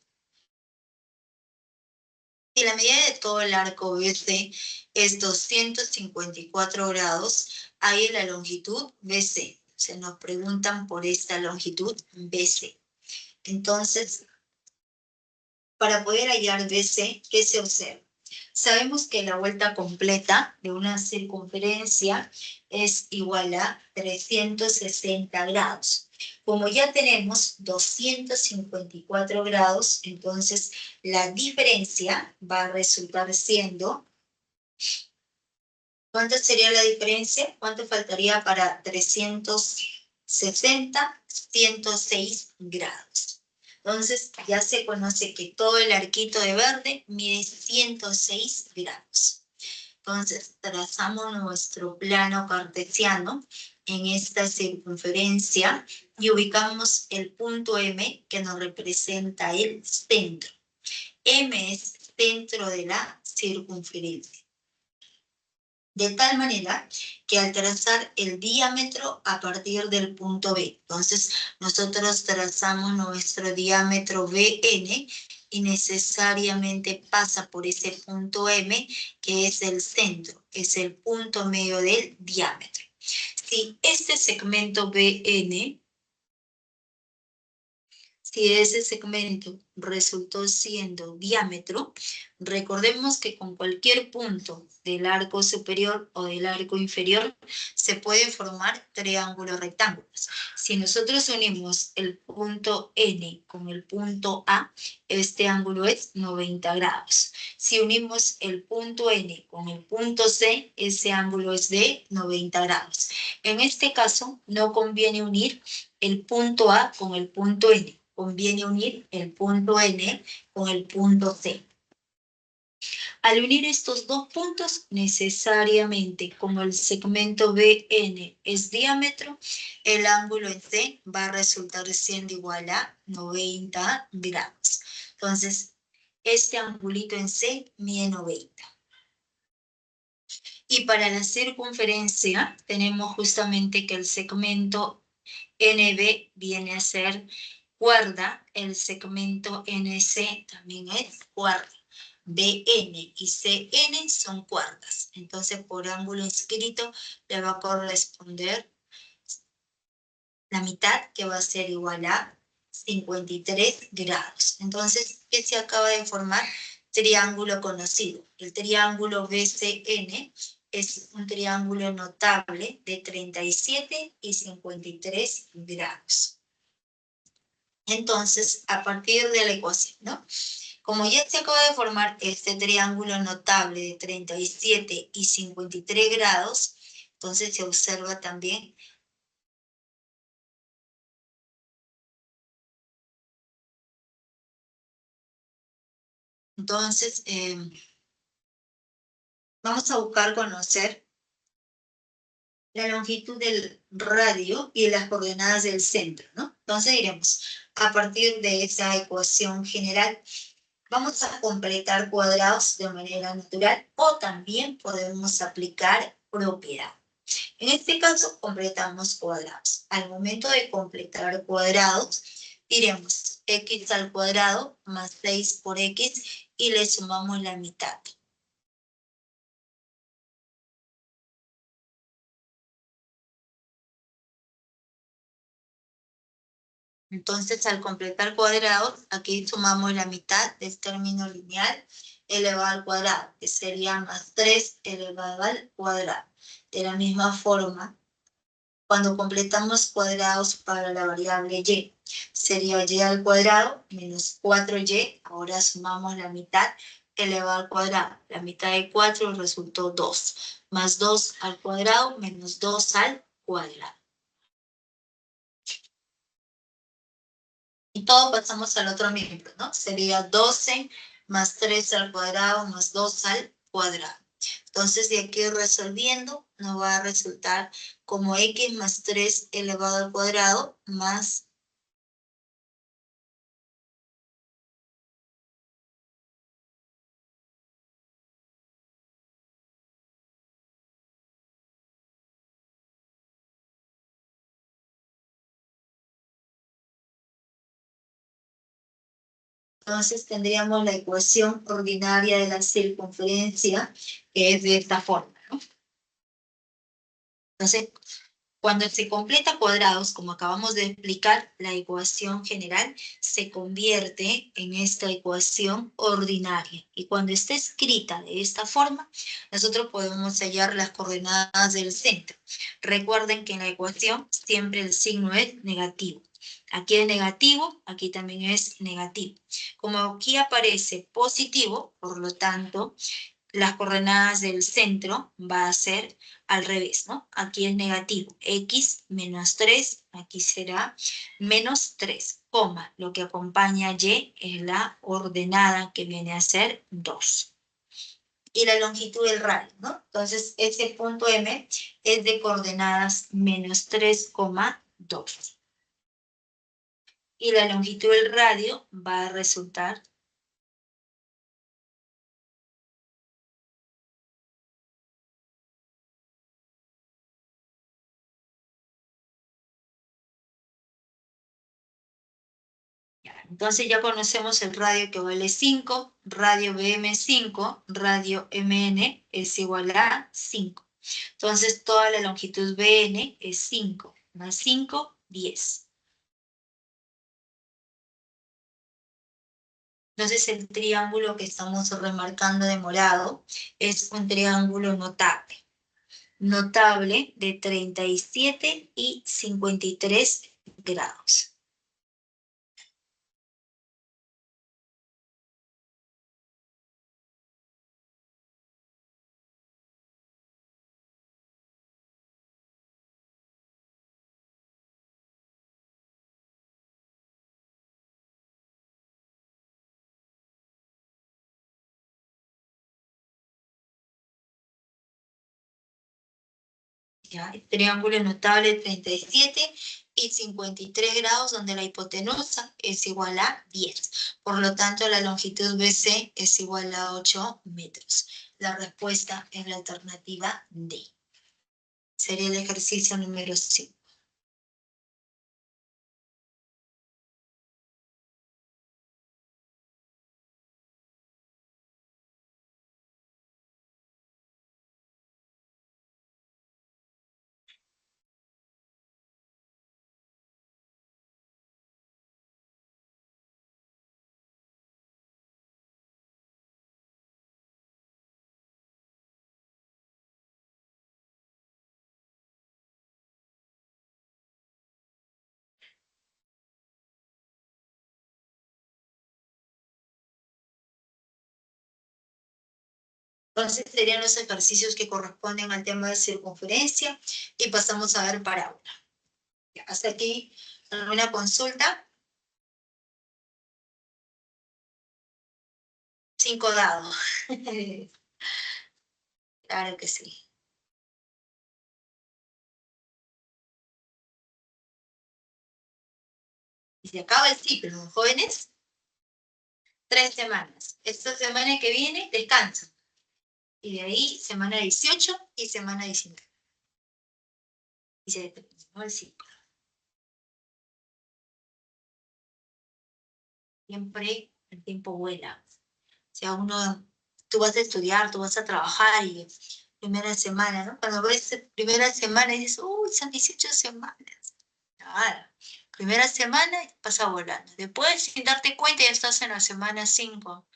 Y la medida de todo el arco BC es 254 grados, ahí la longitud BC. Se nos preguntan por esta longitud BC. Entonces, para poder hallar BC, ¿qué se observa? Sabemos que la vuelta completa de una circunferencia es igual a 360 grados. Como ya tenemos 254 grados, entonces la diferencia va a resultar siendo, ¿cuánto sería la diferencia? ¿Cuánto faltaría para 360? 106 grados. Entonces ya se conoce que todo el arquito de verde mide 106 grados. Entonces trazamos nuestro plano cartesiano en esta circunferencia y ubicamos el punto M que nos representa el centro. M es centro de la circunferencia. De tal manera que al trazar el diámetro a partir del punto B, entonces nosotros trazamos nuestro diámetro BN y necesariamente pasa por ese punto M, que es el centro, es el punto medio del diámetro. Si este segmento BN, si ese segmento resultó siendo diámetro, recordemos que con cualquier punto del arco superior o del arco inferior se pueden formar triángulos rectángulos. Si nosotros unimos el punto N con el punto A, este ángulo es 90 grados. Si unimos el punto N con el punto C, ese ángulo es de 90 grados. En este caso, no conviene unir el punto A con el punto N. Conviene unir el punto N con el punto C. Al unir estos dos puntos, necesariamente, como el segmento BN es diámetro, el ángulo en C va a resultar siendo igual a 90 grados. Entonces, este angulito en C mide 90. Y para la circunferencia, tenemos justamente que el segmento NB viene a ser cuerda, el segmento NC también es cuerda. BN y CN son cuerdas. Entonces, por ángulo inscrito le va a corresponder la mitad, que va a ser igual a 53 grados. Entonces, ¿qué se acaba de formar? Triángulo conocido. El triángulo BCN es un triángulo notable de 37 y 53 grados. Entonces, a partir de la ecuación, ¿no? Como ya se acaba de formar este triángulo notable de 37 y 53 grados, entonces se observa también entonces, vamos a buscar conocer la longitud del radio y las coordenadas del centro, ¿no? Entonces diremos, a partir de esa ecuación general, vamos a completar cuadrados de manera natural o también podemos aplicar propiedad. En este caso, completamos cuadrados. Al momento de completar cuadrados, diremos x al cuadrado más 6 por x y le sumamos la mitad. Entonces, al completar cuadrados, aquí sumamos la mitad del término lineal elevado al cuadrado, que sería más 3 elevado al cuadrado. De la misma forma, cuando completamos cuadrados para la variable y, sería y al cuadrado menos 4y, ahora sumamos la mitad elevado al cuadrado. La mitad de 4 resultó 2, más 2 al cuadrado menos 2 al cuadrado. Y todo pasamos al otro ejemplo, ¿no? Sería 12 más 3 al cuadrado más 2 al cuadrado. Entonces, de aquí resolviendo, nos va a resultar como x más 3 elevado al cuadrado más entonces tendríamos la ecuación ordinaria de la circunferencia, que es de esta forma, ¿no? Entonces, cuando se completa cuadrados, como acabamos de explicar, la ecuación general se convierte en esta ecuación ordinaria. Y cuando esté escrita de esta forma, nosotros podemos hallar las coordenadas del centro. Recuerden que en la ecuación siempre el signo es negativo. Aquí es negativo, aquí también es negativo. Como aquí aparece positivo, por lo tanto, las coordenadas del centro va a ser al revés, ¿no? Aquí es negativo, x menos 3, aquí será menos 3, coma, lo que acompaña y es la ordenada que viene a ser 2. Y la longitud del radio, ¿no? Entonces, este punto M es de coordenadas menos 3,2. Y la longitud del radio va a resultar entonces ya conocemos el radio que vale 5, radio BM5, radio MN es igual a 5. Entonces toda la longitud BN es 5, más 5, 10. Entonces el triángulo que estamos remarcando de morado es un triángulo notable. Notable de 37 y 53 grados. ¿Ya? El triángulo notable 37 y 53 grados, donde la hipotenusa es igual a 10. Por lo tanto, la longitud BC es igual a 8 metros. La respuesta es la alternativa D. Sería el ejercicio número 5. Entonces serían los ejercicios que corresponden al tema de circunferencia y pasamos a ver parábola. Hasta aquí, ¿alguna consulta? 5 dados. Claro que sí. Y se acaba el ciclo, jóvenes. 3 semanas. Esta semana que viene, descanso. Y de ahí, semana 18 y semana 19. Y se terminó el ciclo. Siempre el tiempo vuela. O sea, tú vas a estudiar, tú vas a trabajar y primera semana, ¿no? Cuando ves primera semana y dices, uy, son 18 semanas. Nada. Primera semana pasa volando. Después, sin darte cuenta, ya estás en la semana 5.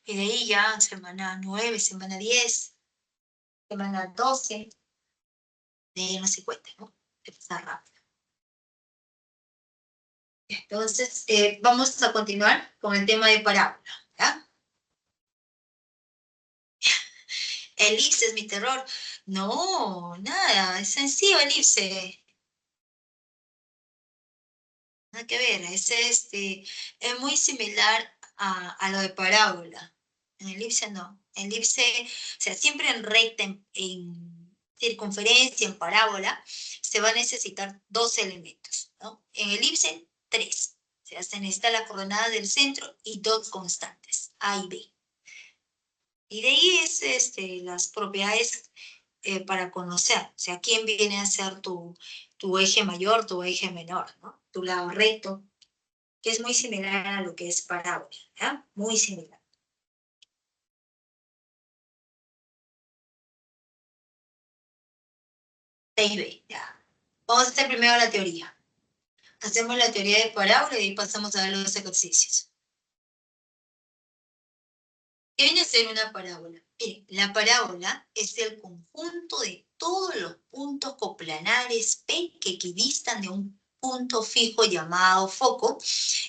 Y de ahí ya, semana 9, semana 10, semana 12. De ahí no se cuenta, ¿no? Te pasa rápido. Entonces, vamos a continuar con el tema de parábola, ¿ya? Elipse es mi terror. No, nada, es sencillo elipse. Nada que ver, es muy similar a lo de parábola. En elipse no. Elipse, o sea, siempre en recta, en circunferencia, en parábola, se va a necesitar 2 elementos, ¿no? En elipse, 3. O sea, se necesita la coordenada del centro y 2 constantes, A y B. Y de ahí es las propiedades para conocer, o sea, quién viene a ser tu eje mayor, tu eje menor, ¿no? Tu lado recto, que es muy similar a lo que es parábola, ¿ya? Muy similar. Ahí ve, ya. Vamos a hacer primero la teoría. Hacemos la teoría de parábola y pasamos a ver los ejercicios. ¿Qué viene a ser una parábola? Bien, la parábola es el conjunto de todos los puntos coplanares P que equidistan de un punto fijo llamado foco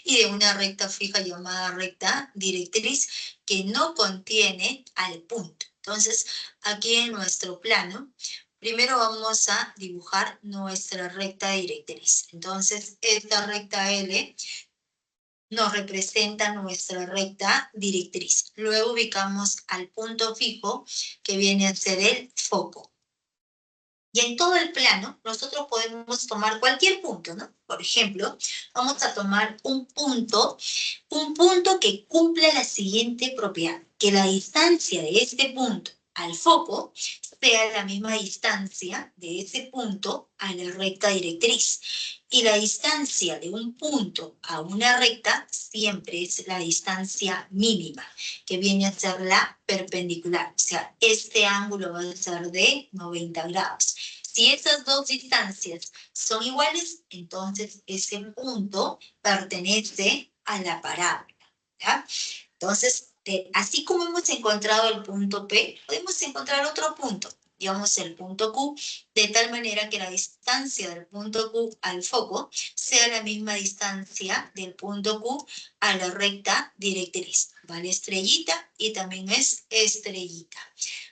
y de una recta fija llamada recta directriz que no contiene al punto. Entonces, aquí en nuestro plano, primero vamos a dibujar nuestra recta directriz. Entonces, esta recta L nos representa nuestra recta directriz. Luego ubicamos al punto fijo, que viene a ser el foco. Y en todo el plano, nosotros podemos tomar cualquier punto, ¿no? Por ejemplo, vamos a tomar un punto que cumpla la siguiente propiedad, que la distancia de este punto al foco sea la misma distancia de ese punto a la recta directriz. Y la distancia de un punto a una recta siempre es la distancia mínima, que viene a ser la perpendicular. O sea, este ángulo va a ser de 90 grados. Si esas dos distancias son iguales, entonces ese punto pertenece a la parábola, ¿ya? Entonces, así como hemos encontrado el punto P, podemos encontrar otro punto, digamos el punto Q, de tal manera que la distancia del punto Q al foco sea la misma distancia del punto Q a la recta directriz. Vale estrellita y también es estrellita.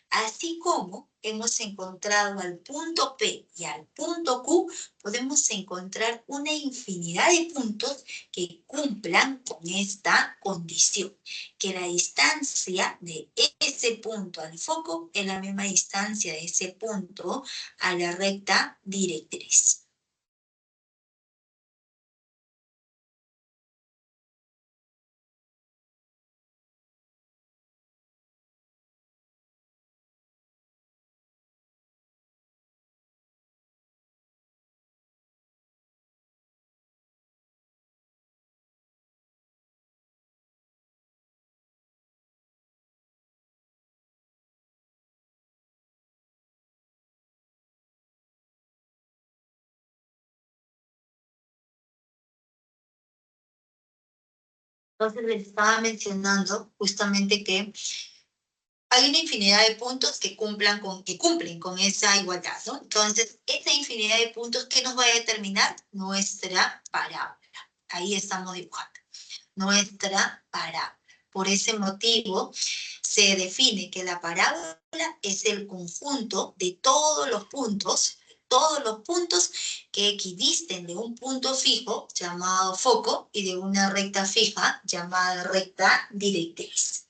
Así como hemos encontrado al punto P y al punto Q, podemos encontrar una infinidad de puntos que cumplan con esta condición, que la distancia de ese punto al foco es la misma distancia de ese punto a la recta directriz. Entonces les estaba mencionando justamente que hay una infinidad de puntos que cumplen con esa igualdad, ¿no? Entonces, esa infinidad de puntos, ¿qué nos va a determinar? Nuestra parábola. Ahí estamos dibujando. Nuestra parábola. Por ese motivo, se define que la parábola es el conjunto de todos los puntos que equidisten de un punto fijo llamado foco y de una recta fija llamada recta directriz.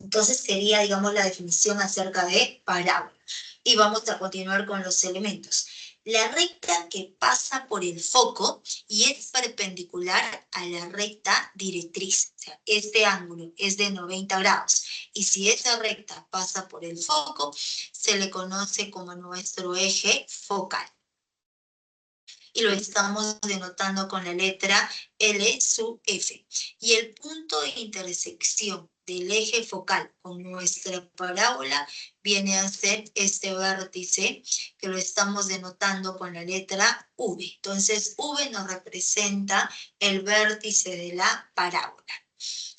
Entonces sería, digamos, la definición acerca de parábola. Y vamos a continuar con los elementos. La recta que pasa por el foco y es perpendicular a la recta directriz. O sea, este ángulo es de 90 grados. Y si esa recta pasa por el foco, se le conoce como nuestro eje focal. Y lo estamos denotando con la letra L sub F. Y el punto de intersección del eje focal con nuestra parábola viene a ser este vértice que lo estamos denotando con la letra V. Entonces, V nos representa el vértice de la parábola.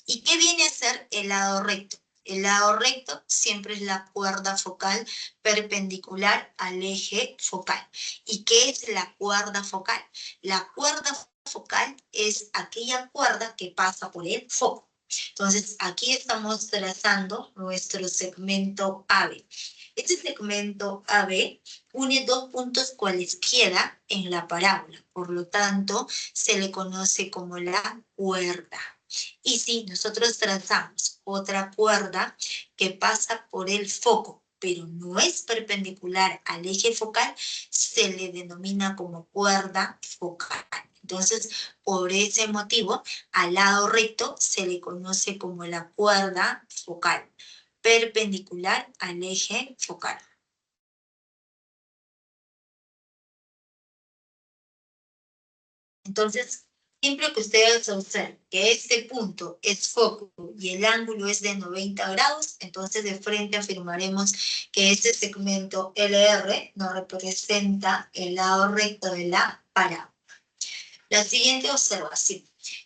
¿Y qué viene a ser el lado recto? El lado recto siempre es la cuerda focal perpendicular al eje focal. ¿Y qué es la cuerda focal? La cuerda focal es aquella cuerda que pasa por el foco. Entonces, aquí estamos trazando nuestro segmento AB. Este segmento AB une dos puntos cualesquiera en la parábola. Por lo tanto, se le conoce como la cuerda. Y si nosotros trazamos otra cuerda que pasa por el foco, pero no es perpendicular al eje focal, se le denomina como cuerda focal. Entonces, por ese motivo, al lado recto se le conoce como la cuerda focal, perpendicular al eje focal. Entonces, siempre que ustedes observen que este punto es foco y el ángulo es de 90 grados, entonces de frente afirmaremos que este segmento LR nos representa el lado recto de la parábola. La siguiente observación,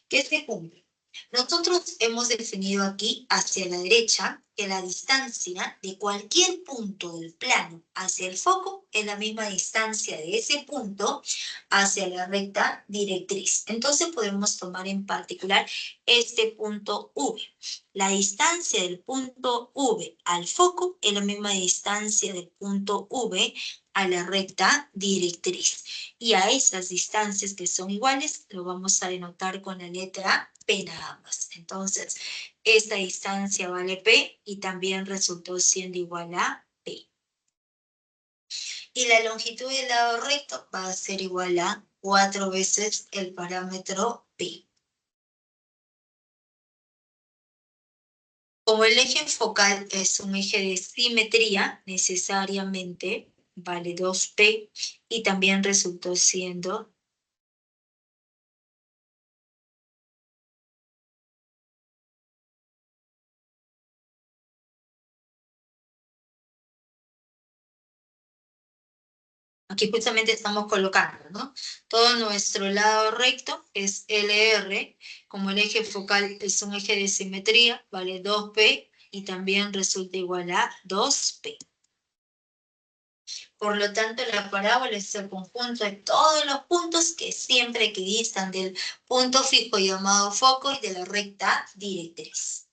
¿qué se cumple? Nosotros hemos definido aquí hacia la derecha que la distancia de cualquier punto del plano hacia el foco es la misma distancia de ese punto hacia la recta directriz. Entonces podemos tomar en particular este punto V. La distancia del punto V al foco es la misma distancia del punto V a la recta directriz. Y a esas distancias que son iguales, lo vamos a denotar con la letra P nada más. Entonces, esta distancia vale P y también resultó siendo igual a P. Y la longitud del lado recto va a ser igual a 4 veces el parámetro P. Como el eje focal es un eje de simetría, necesariamente vale 2P y también resultó siendo. Aquí justamente estamos colocando, ¿no? Todo nuestro lado recto es LR, como el eje focal es un eje de simetría, vale 2P y también resulta igual a 2P. Por lo tanto, la parábola es el conjunto de todos los puntos que siempre equidistan del punto fijo llamado foco y de la recta directriz.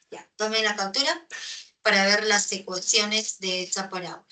Ya, tomen la captura para ver las ecuaciones de esta parábola.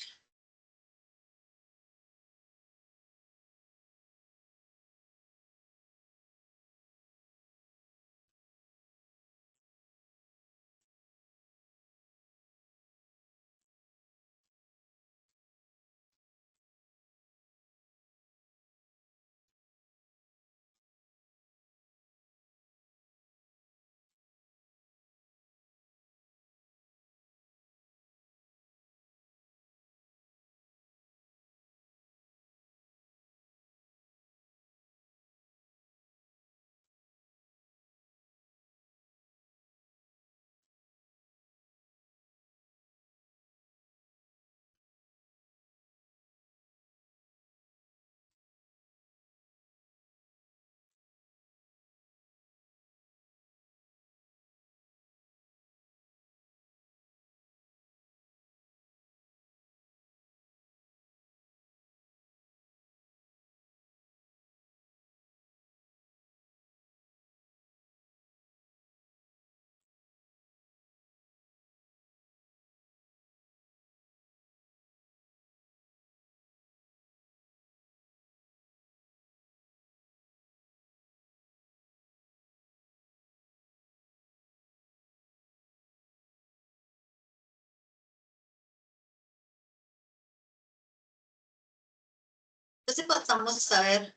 Entonces pasamos a ver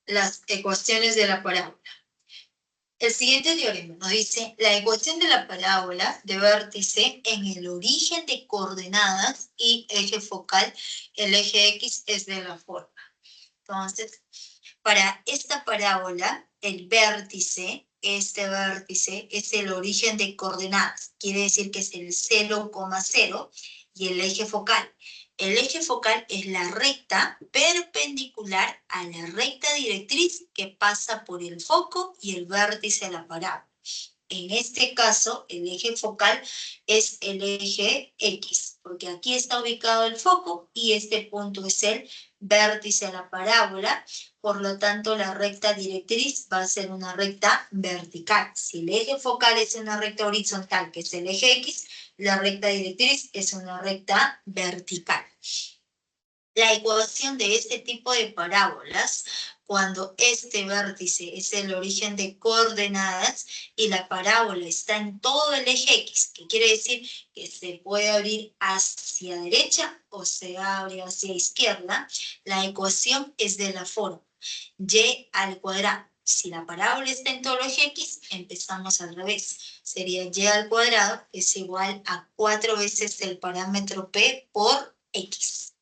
las ecuaciones de la parábola. El siguiente teorema nos dice la ecuación de la parábola de vértice en el origen de coordenadas y eje focal, el eje X es de la forma. Entonces, para esta parábola, el vértice, este vértice es el origen de coordenadas, quiere decir que es el 0,0 y el eje focal. El eje focal es la recta perpendicular a la recta directriz que pasa por el foco y el vértice de la parábola. En este caso, el eje focal es el eje X, porque aquí está ubicado el foco y este punto es el vértice de la parábola. Por lo tanto, la recta directriz va a ser una recta vertical. Si el eje focal es una recta horizontal, que es el eje X, la recta directriz es una recta vertical. La ecuación de este tipo de parábolas, cuando este vértice es el origen de coordenadas y la parábola está en todo el eje X, que quiere decir que se puede abrir hacia derecha o se abre hacia izquierda, la ecuación es de la forma y al cuadrado. Si la parábola está en todo el eje X, empezamos al revés. Sería y al cuadrado es igual a 4 veces el parámetro P por X.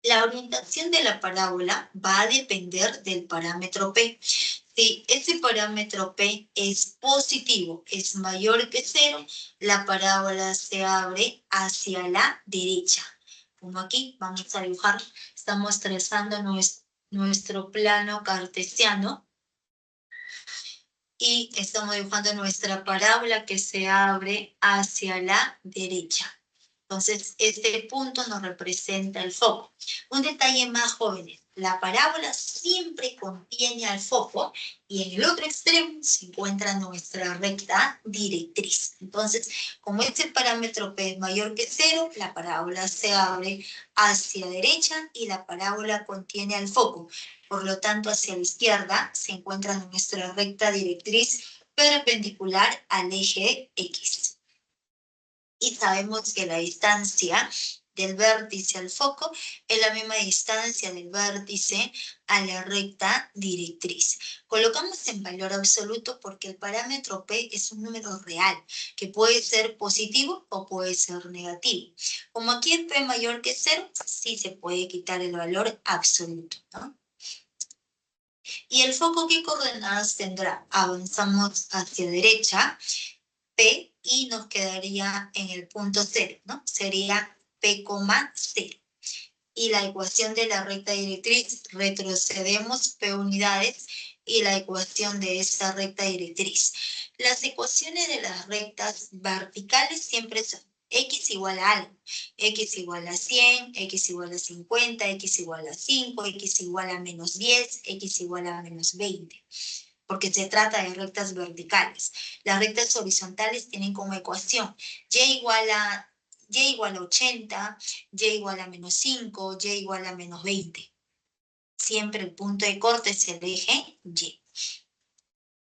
La orientación de la parábola va a depender del parámetro P. Si ese parámetro P es positivo, es mayor que 0, la parábola se abre hacia la derecha. Como aquí, vamos a dibujar, estamos trazando nuestro plano cartesiano y estamos dibujando nuestra parábola que se abre hacia la derecha. Entonces, este punto nos representa el foco. Un detalle más, jóvenes. La parábola siempre contiene al foco y en el otro extremo se encuentra nuestra recta directriz. Entonces, como este parámetro P es mayor que 0, la parábola se abre hacia derecha y la parábola contiene al foco. Por lo tanto, hacia la izquierda se encuentra nuestra recta directriz perpendicular al eje X. Y sabemos que la distancia del vértice al foco es la misma distancia del vértice a la recta directriz. Colocamos en valor absoluto porque el parámetro P es un número real, que puede ser positivo o puede ser negativo. Como aquí es P mayor que 0, sí se puede quitar el valor absoluto, ¿no? ¿Y el foco qué coordenadas tendrá? Avanzamos hacia derecha, P, y nos quedaría en el punto 0, ¿no? Sería P, 0. Y la ecuación de la recta directriz, retrocedemos P unidades y la ecuación de esta recta directriz. Las ecuaciones de las rectas verticales siempre son X igual a algo. X igual a 100, X igual a 50, X igual a 5, X igual a menos 10, X igual a menos 20. Porque se trata de rectas verticales. Las rectas horizontales tienen como ecuación y igual a 80, y igual a menos 5, y igual a menos 20. Siempre el punto de corte es el eje y.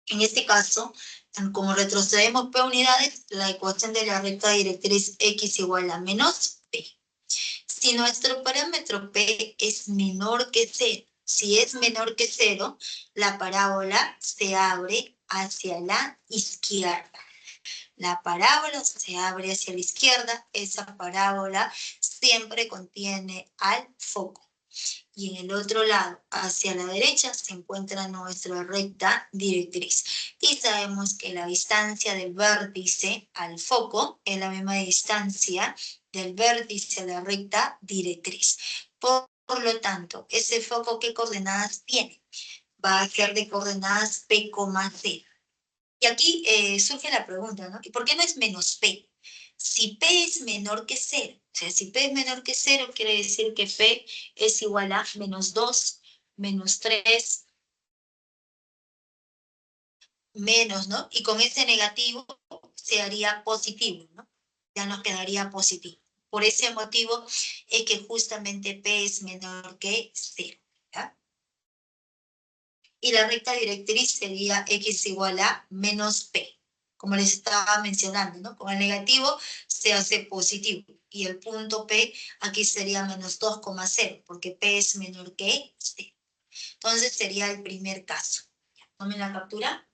En este caso, como retrocedemos P unidades, la ecuación de la recta directriz X igual a menos P. Si nuestro parámetro P es menor que 0, si es menor que 0, la parábola se abre hacia la izquierda. La parábola se abre hacia la izquierda, esa parábola siempre contiene al foco. Y en el otro lado, hacia la derecha, se encuentra nuestra recta directriz. Y sabemos que la distancia del vértice al foco es la misma distancia del vértice a la recta directriz. Por lo tanto, ese foco, ¿qué coordenadas tiene? Va a ser de coordenadas P, 0. Y aquí surge la pregunta, ¿no? ¿Y por qué no es menos P? Si P es menor que 0, o sea, si P es menor que 0, quiere decir que P es igual a menos 2, menos 3, menos, ¿no? Y con ese negativo se haría positivo, ¿no? Ya nos quedaría positivo. Por ese motivo es que justamente P es menor que 0, ¿ya? Y la recta directriz sería X igual a menos P, como les estaba mencionando, ¿no? Con el negativo se hace positivo. Y el punto P aquí sería menos 2,0, porque P es menor que 0. Entonces sería el primer caso. Tomen la captura.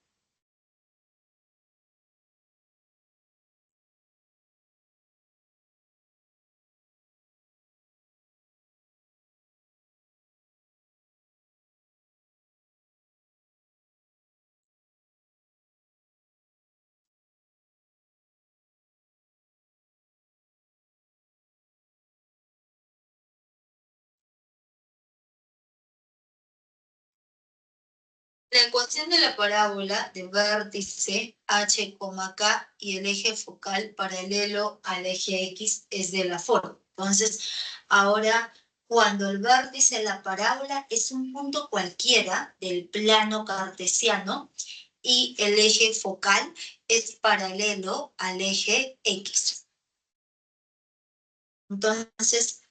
La ecuación de la parábola de vértice h, k y el eje focal paralelo al eje x es de la forma. Entonces, ahora, cuando el vértice de la parábola es un punto cualquiera del plano cartesiano y el eje focal es paralelo al eje x. Entonces,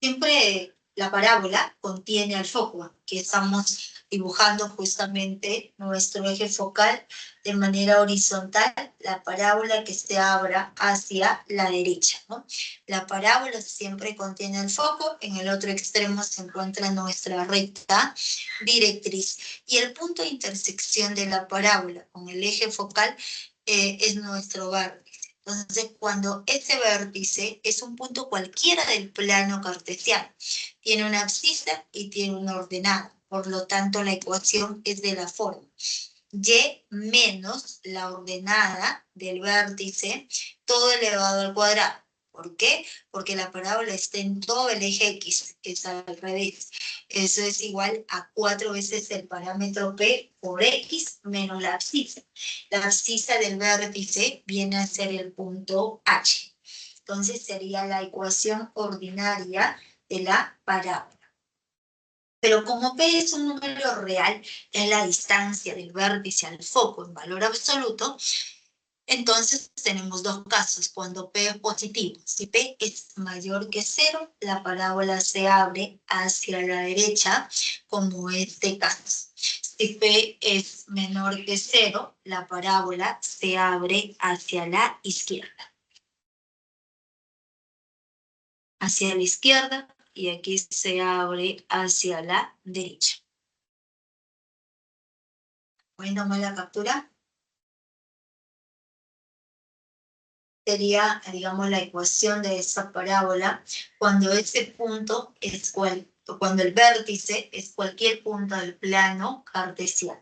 siempre la parábola contiene al foco, que estamos dibujando justamente nuestro eje focal de manera horizontal, la parábola que se abra hacia la derecha, ¿no? La parábola siempre contiene el foco, en el otro extremo se encuentra nuestra recta directriz. Y el punto de intersección de la parábola con el eje focal es nuestro vértice. Entonces, cuando ese vértice es un punto cualquiera del plano cartesiano, tiene una abscisa y tiene una ordenada. Por lo tanto, la ecuación es de la forma y menos la ordenada del vértice, todo elevado al cuadrado. ¿Por qué? Porque la parábola está en todo el eje X, es al revés. Eso es igual a 4 veces el parámetro P por X menos la abscisa. La abscisa del vértice viene a ser el punto H. Entonces sería la ecuación ordinaria de la parábola. Pero como P es un número real, es la distancia del vértice al foco en valor absoluto, entonces tenemos dos casos, cuando P es positivo. Si P es mayor que 0, la parábola se abre hacia la derecha, como este caso. Si P es menor que 0, la parábola se abre hacia la izquierda. Hacia la izquierda, y aquí se abre hacia la derecha. ¿Pueden tomar la captura? Sería, digamos, la ecuación de esa parábola cuando ese punto es cuando el vértice es cualquier punto del plano cartesiano.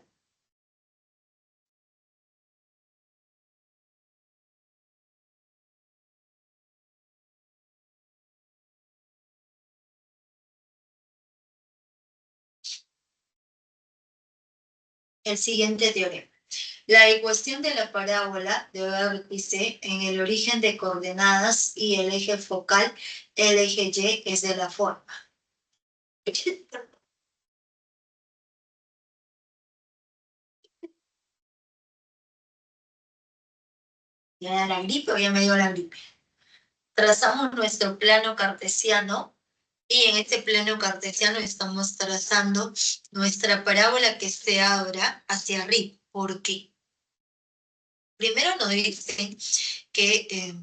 El siguiente teorema. La ecuación de la parábola de vértice en el origen de coordenadas y el eje focal, el eje Y, es de la forma. ¿Ya da la gripe o ya me dio la gripe? Trazamos nuestro plano cartesiano y en este plano cartesiano estamos trazando nuestra parábola que se abra hacia arriba. ¿Por qué? Primero nos dice que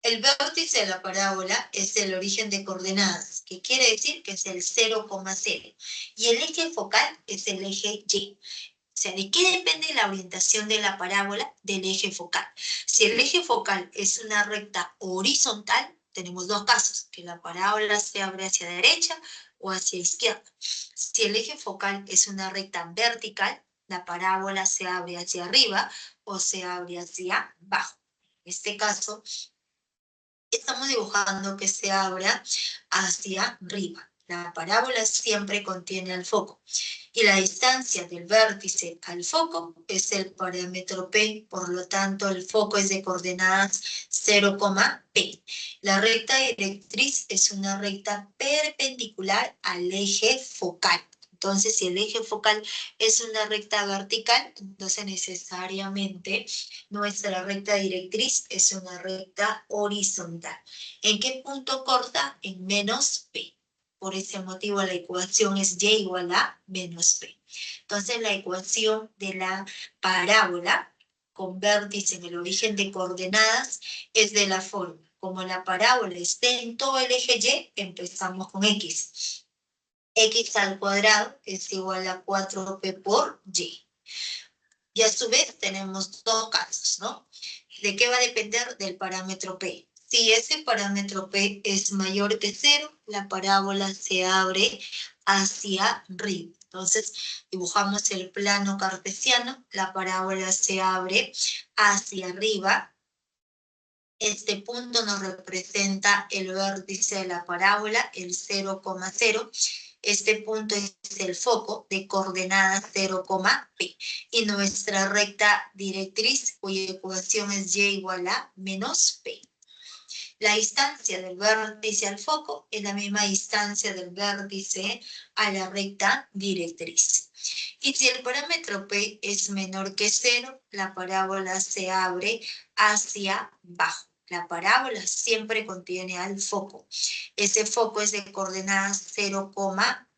el vértice de la parábola es el origen de coordenadas, que quiere decir que es el 0,0. Y el eje focal es el eje Y. O sea, ¿de qué depende la orientación de la parábola? Del eje focal. Si el eje focal es una recta horizontal, tenemos dos casos, que la parábola se abre hacia derecha o hacia izquierda. Si el eje focal es una recta vertical, la parábola se abre hacia arriba o se abre hacia abajo. En este caso, estamos dibujando que se abra hacia arriba. La parábola siempre contiene al foco. Y la distancia del vértice al foco es el parámetro P, por lo tanto el foco es de coordenadas 0,P. La recta directriz es una recta perpendicular al eje focal. Entonces, si el eje focal es una recta vertical, entonces necesariamente nuestra recta directriz es una recta horizontal. ¿En qué punto corta? En menos P. Por ese motivo la ecuación es Y igual a menos P. Entonces la ecuación de la parábola con vértice en el origen de coordenadas es de la forma. Como la parábola esté en todo el eje Y, empezamos con X. X al cuadrado es igual a 4P por Y. Y a su vez tenemos dos casos, ¿no? ¿De qué va a depender? Del parámetro P. Si ese parámetro P es mayor que 0, la parábola se abre hacia arriba. Entonces, dibujamos el plano cartesiano, la parábola se abre hacia arriba. Este punto nos representa el vértice de la parábola, el 0,0. Este punto es el foco de coordenadas 0, P. Y nuestra recta directriz, cuya ecuación es y igual a menos P. La distancia del vértice al foco es la misma distancia del vértice a la recta directriz. Y si el parámetro P es menor que 0, la parábola se abre hacia abajo. La parábola siempre contiene al foco. Ese foco es de coordenadas 0,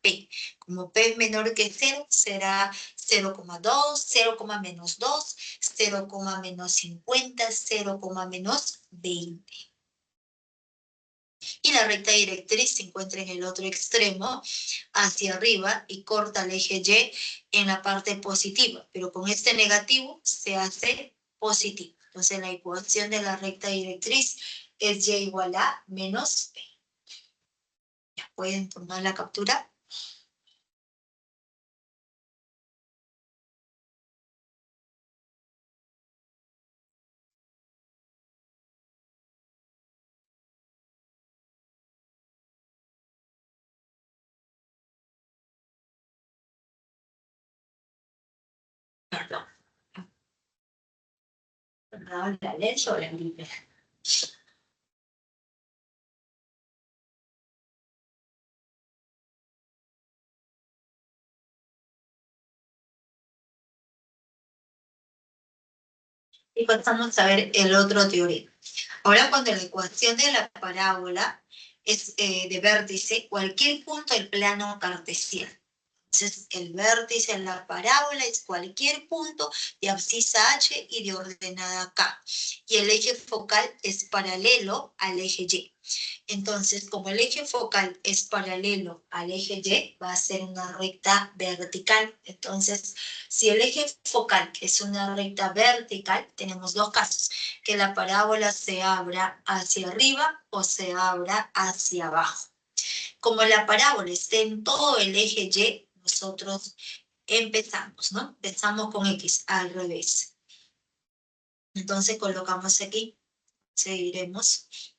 P. Como P es menor que 0, será 0,2, 0, menos 2, 0, menos 50, 0, menos 20. Y la recta directriz se encuentra en el otro extremo, hacia arriba, y corta el eje Y en la parte positiva, pero con este negativo se hace positivo. Entonces la ecuación de la recta directriz es Y igual a menos P. Ya pueden tomar la captura. Perdón. La LED sobre la Biblia. Y pasamos a ver el otro teorema. Ahora, cuando la ecuación de la parábola es de vértice, cualquier punto del plano cartesiano. Entonces, el vértice en la parábola es cualquier punto de abscisa H y de ordenada K. Y el eje focal es paralelo al eje Y. Entonces, como el eje focal es paralelo al eje Y, va a ser una recta vertical. Entonces, si el eje focal es una recta vertical, tenemos dos casos: que la parábola se abra hacia arriba o se abra hacia abajo. Como la parábola está en todo el eje Y, nosotros empezamos, ¿no? Empezamos con X al revés. Entonces colocamos aquí, seguiremos.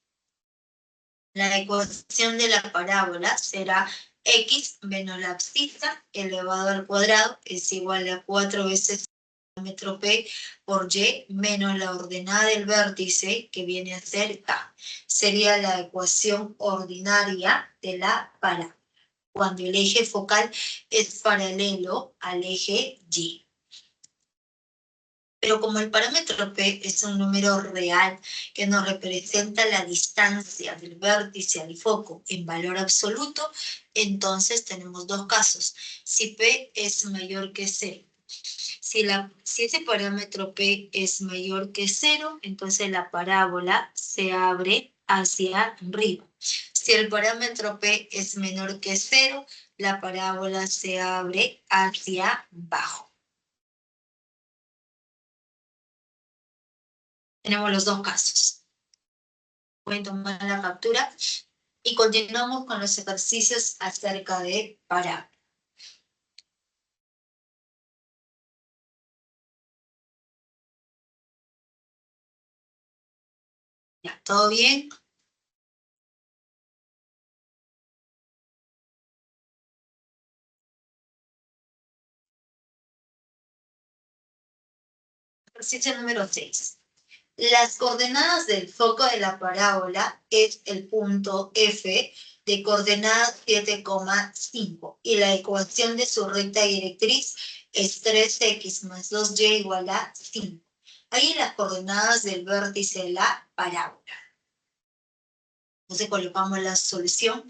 La ecuación de la parábola será X menos la abscisa elevado al cuadrado es igual a 4 veces parámetro P por Y menos la ordenada del vértice, que viene a ser K. Sería la ecuación ordinaria de la parábola, cuando el eje focal es paralelo al eje Y. Pero como el parámetro P es un número real que nos representa la distancia del vértice al foco en valor absoluto, entonces tenemos dos casos. Si P es mayor que 0. Si ese parámetro P es mayor que 0, entonces la parábola se abre hacia arriba. Si el parámetro P es menor que 0, la parábola se abre hacia abajo. Tenemos los dos casos. Pueden tomar la captura y continuamos con los ejercicios acerca de parábola. ¿Ya? ¿Todo bien? Ejercicio número 6. Las coordenadas del foco de la parábola es el punto F de coordenadas 7,5 y la ecuación de su recta directriz es 3x más 2y igual a 5. Ahí las coordenadas del vértice de la parábola. Entonces colocamos la solución.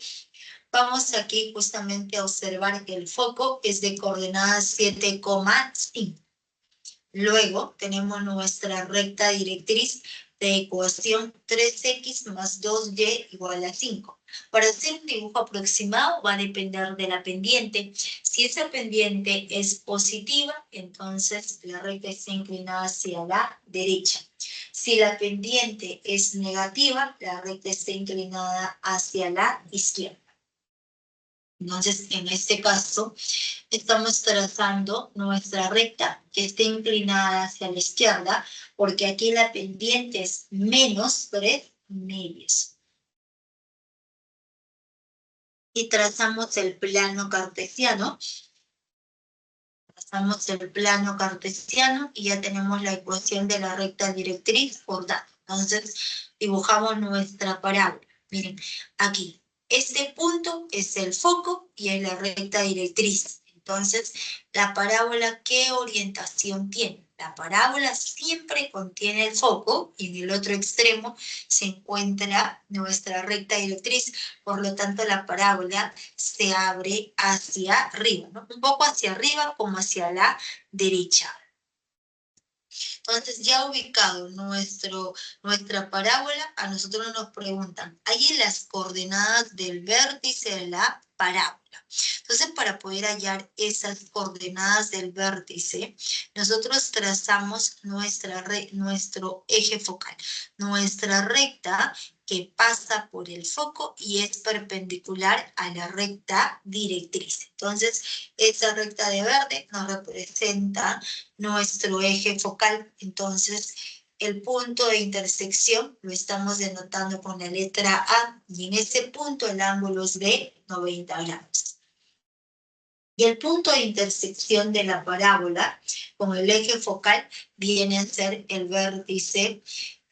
Vamos aquí justamente a observar que el foco es de coordenadas 7,5. Luego tenemos nuestra recta directriz de ecuación 3x más 2y igual a 5. Para hacer un dibujo aproximado va a depender de la pendiente. Si esa pendiente es positiva, entonces la recta está inclinada hacia la derecha. Si la pendiente es negativa, la recta está inclinada hacia la izquierda. Entonces, en este caso, estamos trazando nuestra recta que está inclinada hacia la izquierda, porque aquí la pendiente es menos 3 medios. Y trazamos el plano cartesiano. Trazamos el plano cartesiano y ya tenemos la ecuación de la recta directriz por dato. Entonces, dibujamos nuestra parábola. Miren, aquí, este punto es el foco y es la recta directriz. Entonces, la parábola, ¿qué orientación tiene? La parábola siempre contiene el foco y en el otro extremo se encuentra nuestra recta directriz. Por lo tanto, la parábola se abre hacia arriba, ¿no? Un poco hacia arriba como hacia la derecha. Entonces, ya ubicado nuestra parábola, a nosotros nos preguntan, ¿hay las coordenadas del vértice de la parábola? Entonces, para poder hallar esas coordenadas del vértice, nosotros trazamos nuestro eje focal, nuestra recta que pasa por el foco y es perpendicular a la recta directriz. Entonces, esa recta de verde nos representa nuestro eje focal. Entonces, el punto de intersección lo estamos denotando con la letra A y en ese punto el ángulo es de 90 grados. Y el punto de intersección de la parábola con el eje focal viene a ser el vértice,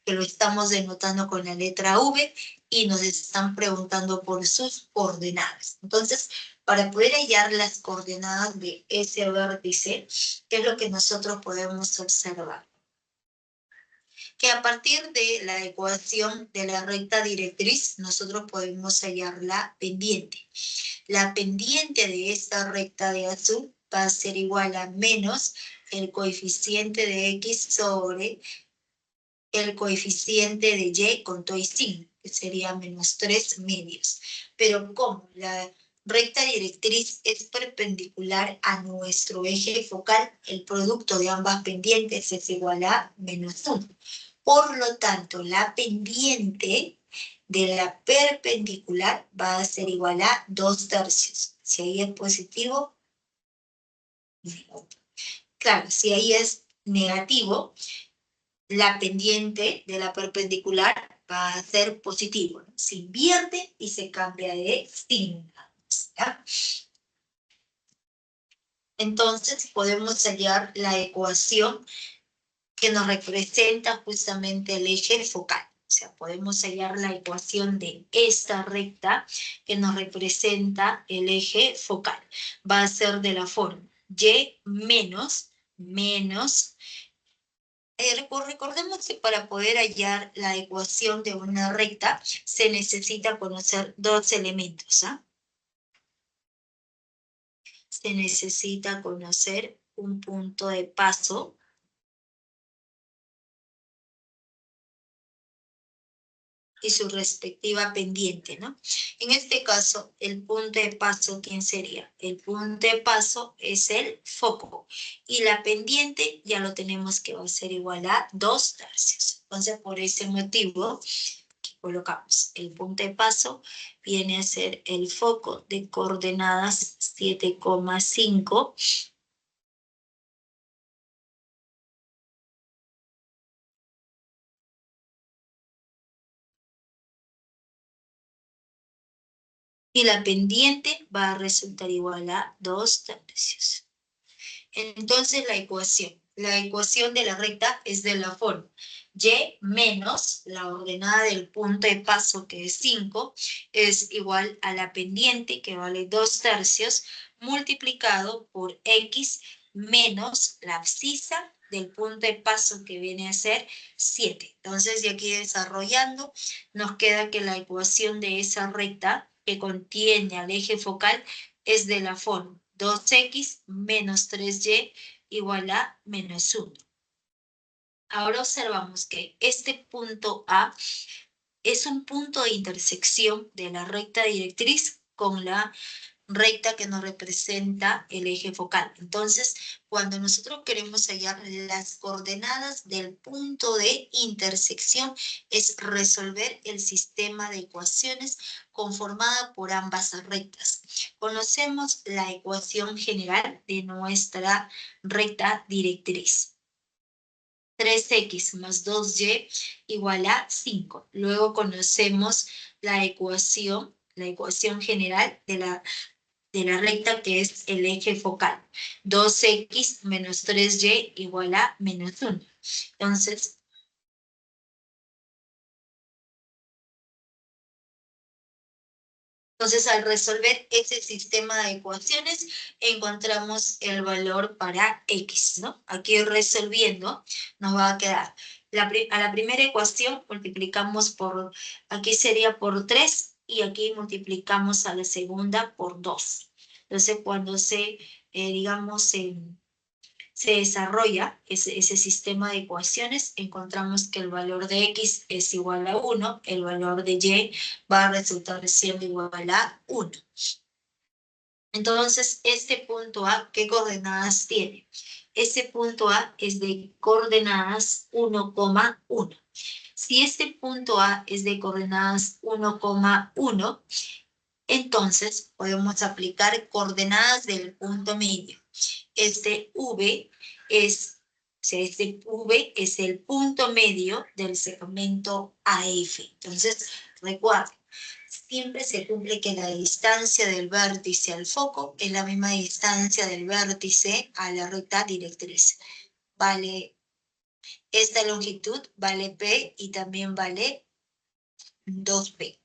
que lo estamos denotando con la letra V, y nos están preguntando por sus coordenadas. Entonces, para poder hallar las coordenadas de ese vértice, ¿qué es lo que nosotros podemos observar? Que a partir de la ecuación de la recta directriz, nosotros podemos hallar la pendiente. La pendiente de esta recta de azul va a ser igual a menos el coeficiente de x sobre el coeficiente de y con todo y sin, que sería menos 3 medios. Pero como la recta directriz es perpendicular a nuestro eje focal, el producto de ambas pendientes es igual a menos 1. Por lo tanto, la pendiente de la perpendicular va a ser igual a 2/3. Si ahí es positivo, claro, si ahí es negativo, la pendiente de la perpendicular va a ser positivo, ¿no? Se invierte y se cambia de signo. ¿Ya? Entonces podemos hallar la ecuación que nos representa justamente el eje focal. O sea, podemos hallar la ecuación de esta recta que nos representa el eje focal. Va a ser de la forma y menos recordemos que para poder hallar la ecuación de una recta se necesita conocer dos elementos. Se necesita conocer un punto de paso y su respectiva pendiente, ¿no? En este caso, el punto de paso, ¿quién sería? El punto de paso es el foco. Y la pendiente ya lo tenemos que va a ser igual a 2/3. Entonces, por ese motivo, colocamos el punto de paso, viene a ser el foco de coordenadas 7,5. Y la pendiente va a resultar igual a 2/3. Entonces la ecuación de la recta es de la forma y menos la ordenada del punto de paso, que es 5, es igual a la pendiente, que vale 2/3, multiplicado por x menos la abscisa del punto de paso, que viene a ser 7. Entonces, de aquí desarrollando, nos queda que la ecuación de esa recta que contiene al eje focal es de la forma 2x menos 3y igual a menos 1. Ahora observamos que este punto A es un punto de intersección de la recta directriz con la recta que nos representa el eje focal. Entonces, cuando nosotros queremos hallar las coordenadas del punto de intersección, es resolver el sistema de ecuaciones conformada por ambas rectas. Conocemos la ecuación general de nuestra recta directriz. 3x más 2y igual a 5. Luego conocemos la ecuación general de la recta que es el eje focal. 2x menos 3y igual a menos 1. Entonces, al resolver ese sistema de ecuaciones, encontramos el valor para x, ¿no? Aquí resolviendo, nos va a quedar, a la primera ecuación multiplicamos por, aquí sería por 3, y aquí multiplicamos a la segunda por 2. Entonces, cuando digamos, se desarrolla ese sistema de ecuaciones, encontramos que el valor de x es igual a 1, el valor de y va a resultar siendo igual a 1. Entonces, este punto A, ¿qué coordenadas tiene? Este punto A es de coordenadas 1,1. Si este punto A es de coordenadas 1,1, entonces podemos aplicar coordenadas del punto medio. Este V es, este V es el punto medio del segmento AF. Entonces, recuerden, siempre se cumple que la distancia del vértice al foco es la misma distancia del vértice a la recta directriz. Vale, esta longitud vale P y también vale 2P.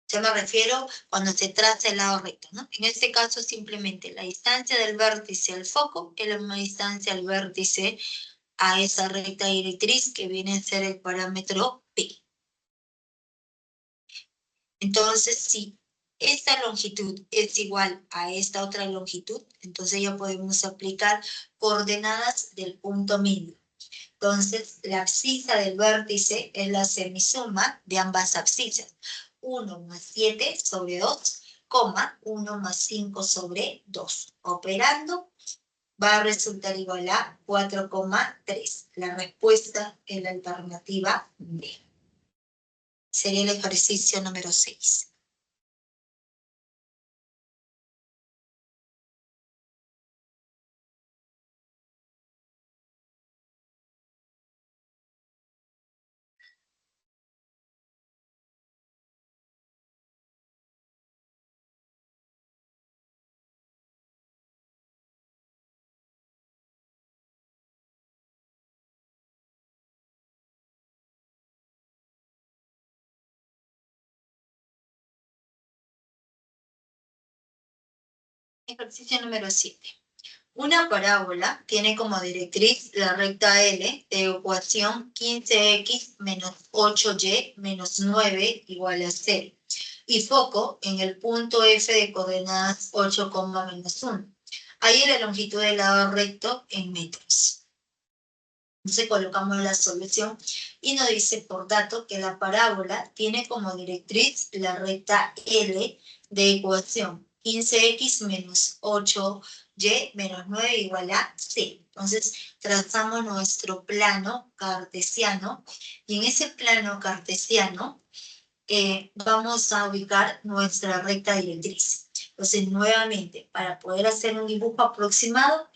Yo me refiero cuando se traza el lado recto, ¿no? En este caso, simplemente la distancia del vértice al foco es la misma distancia al vértice a esa recta directriz que viene a ser el parámetro P. Entonces, si esta longitud es igual a esta otra longitud, entonces ya podemos aplicar coordenadas del punto medio. Entonces, la abscisa del vértice es la semisuma de ambas abscisas. 1 más 7 sobre 2, 1 más 5 sobre 2. Operando, va a resultar igual a 4,3. La respuesta es la alternativa B. Sería el ejercicio número 6. Ejercicio número 7. Una parábola tiene como directriz la recta L de ecuación 15x menos 8y menos 9 igual a 0. Y foco en el punto F de coordenadas 8, menos 1. Ahí la longitud del lado recto en metros. Entonces colocamos la solución y nos dice por dato que la parábola tiene como directriz la recta L de ecuación 15x menos 8y menos 9 igual a 0. Entonces trazamos nuestro plano cartesiano y en ese plano cartesiano vamos a ubicar nuestra recta directriz. Entonces, nuevamente, para poder hacer un dibujo aproximado,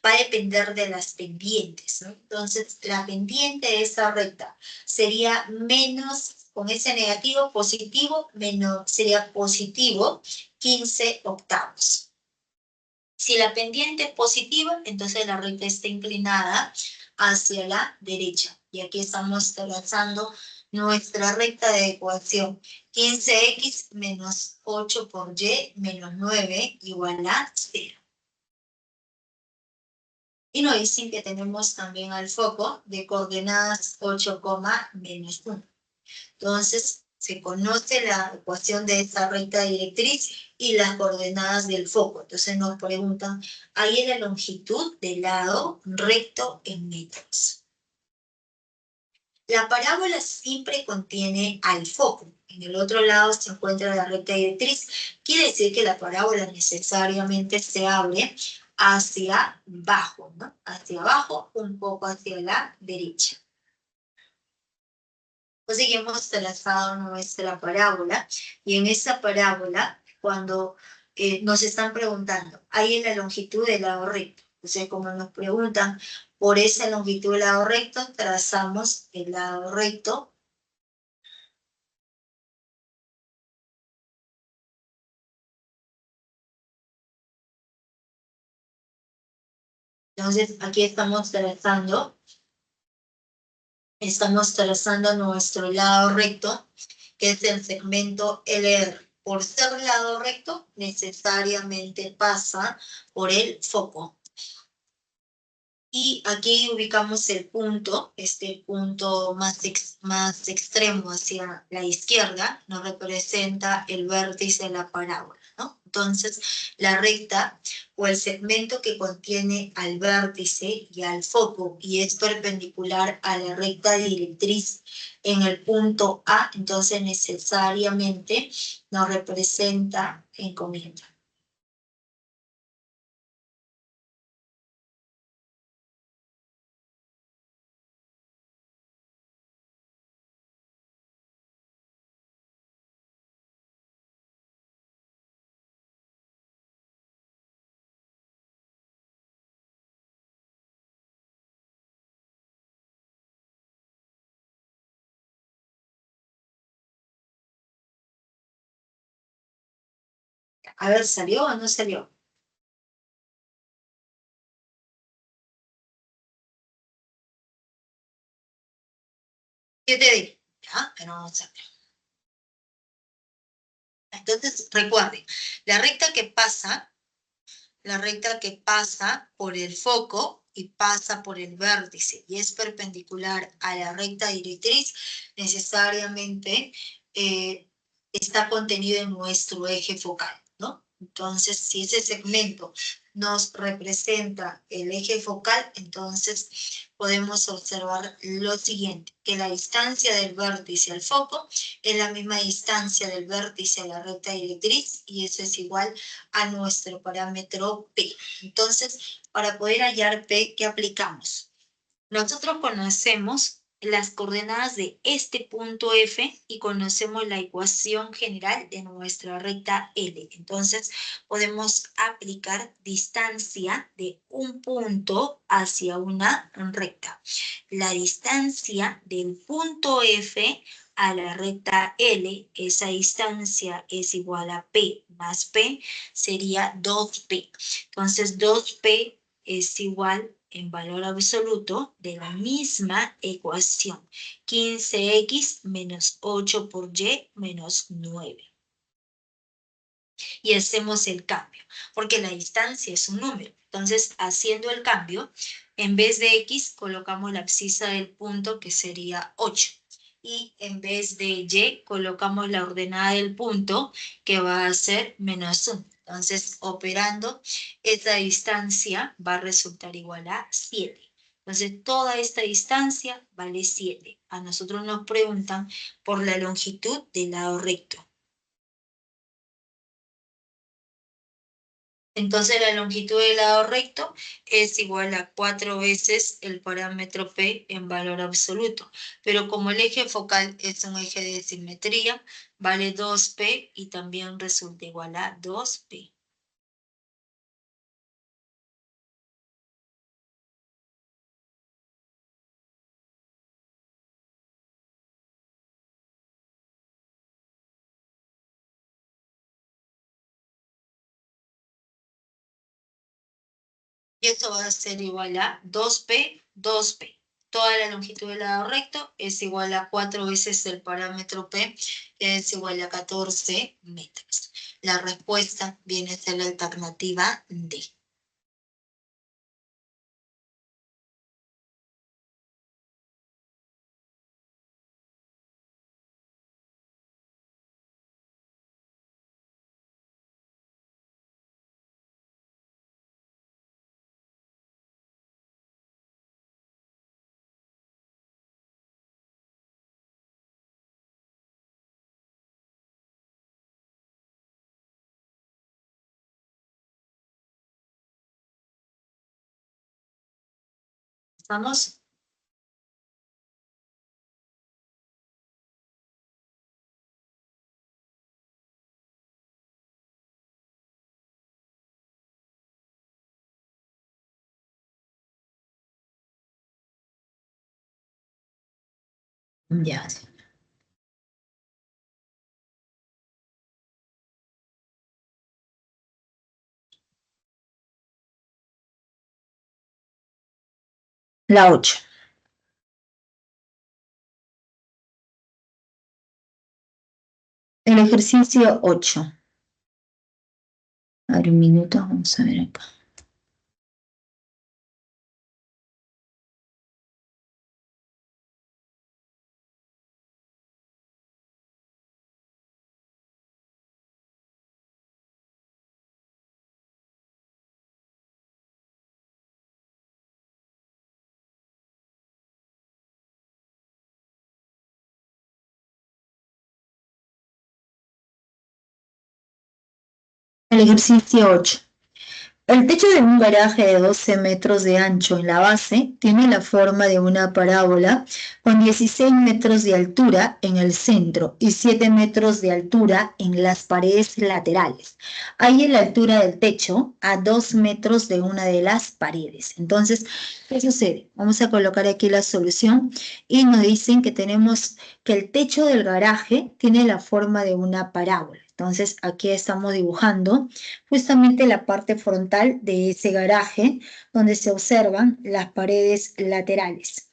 va a depender de las pendientes, ¿no? Entonces, la pendiente de esa recta sería menos, con ese negativo, positivo, menos, sería positivo 15 octavos. Si la pendiente es positiva, entonces la recta está inclinada hacia la derecha. Y aquí estamos trazando nuestra recta de ecuación. 15x menos 8 por y menos 9 igual a 0. Y nos dicen que tenemos también al foco de coordenadas 8, menos 1. Entonces, se conoce la ecuación de esa recta directriz y las coordenadas del foco. Entonces nos preguntan, ¿hay la longitud del lado recto en metros? La parábola siempre contiene al foco. En el otro lado se encuentra la recta directriz. Quiere decir que la parábola necesariamente se abre hacia abajo, ¿no? Hacia abajo, un poco hacia la derecha. Entonces ya hemos trazado nuestra parábola, y en esa parábola, cuando nos están preguntando, ¿hay en la longitud del lado recto? Entonces, como nos preguntan por esa longitud del lado recto, trazamos el lado recto. Entonces, aquí estamos trazando nuestro lado recto, que es el segmento LR. Por ser lado recto, necesariamente pasa por el foco. Y aquí ubicamos el punto, este punto más extremo hacia la izquierda, nos representa el vértice de la parábola, ¿no? Entonces, la recta o el segmento que contiene al vértice y al foco y es perpendicular a la recta directriz en el punto A, entonces necesariamente nos representa encomienda. A ver, ¿salió o no salió? ¿Qué te digo? ¿Ya? Pero vamos a ver. Entonces, recuerden, la recta que pasa, la recta que pasa por el foco y pasa por el vértice y es perpendicular a la recta directriz, necesariamente está contenido en nuestro eje focal, ¿no? Entonces, si ese segmento nos representa el eje focal, entonces podemos observar lo siguiente, que la distancia del vértice al foco es la misma distancia del vértice a la recta directriz y eso es igual a nuestro parámetro P. Entonces, para poder hallar P, ¿qué aplicamos? Nosotros conocemos las coordenadas de este punto F y conocemos la ecuación general de nuestra recta L. Entonces, podemos aplicar distancia de un punto hacia una recta. La distancia del punto F a la recta L, esa distancia es igual a P más P, sería 2P. Entonces, 2P es igual en valor absoluto de la misma ecuación. 15x menos 8 por y menos 9. Y hacemos el cambio, porque la distancia es un número. Entonces, haciendo el cambio, en vez de x, colocamos la abscisa del punto, que sería 8. Y en vez de y, colocamos la ordenada del punto, que va a ser menos 1. Entonces, operando, esta distancia va a resultar igual a 7. Entonces, toda esta distancia vale 7. A nosotros nos preguntan por la longitud del lado recto. Entonces la longitud del lado recto es igual a 4 veces el parámetro P en valor absoluto. Pero como el eje focal es un eje de simetría, vale 2P y también resulta igual a 2P. Y esto va a ser igual a 2P, 2P. Toda la longitud del lado recto es igual a 4 veces el parámetro P, que es igual a 14 metros. La respuesta viene a ser la alternativa D. ¿Estamos? Ya. La 8. El ejercicio 8. A ver, un minuto, vamos a ver acá. El ejercicio 8. El techo de un garaje de 12 metros de ancho en la base tiene la forma de una parábola con 16 metros de altura en el centro y 7 metros de altura en las paredes laterales. Hay en la altura del techo a 2 metros de una de las paredes. Entonces, ¿qué sucede? Vamos a colocar aquí la solución y nos dicen que tenemos que el techo del garaje tiene la forma de una parábola. Entonces, aquí estamos dibujando justamente la parte frontal de ese garaje donde se observan las paredes laterales.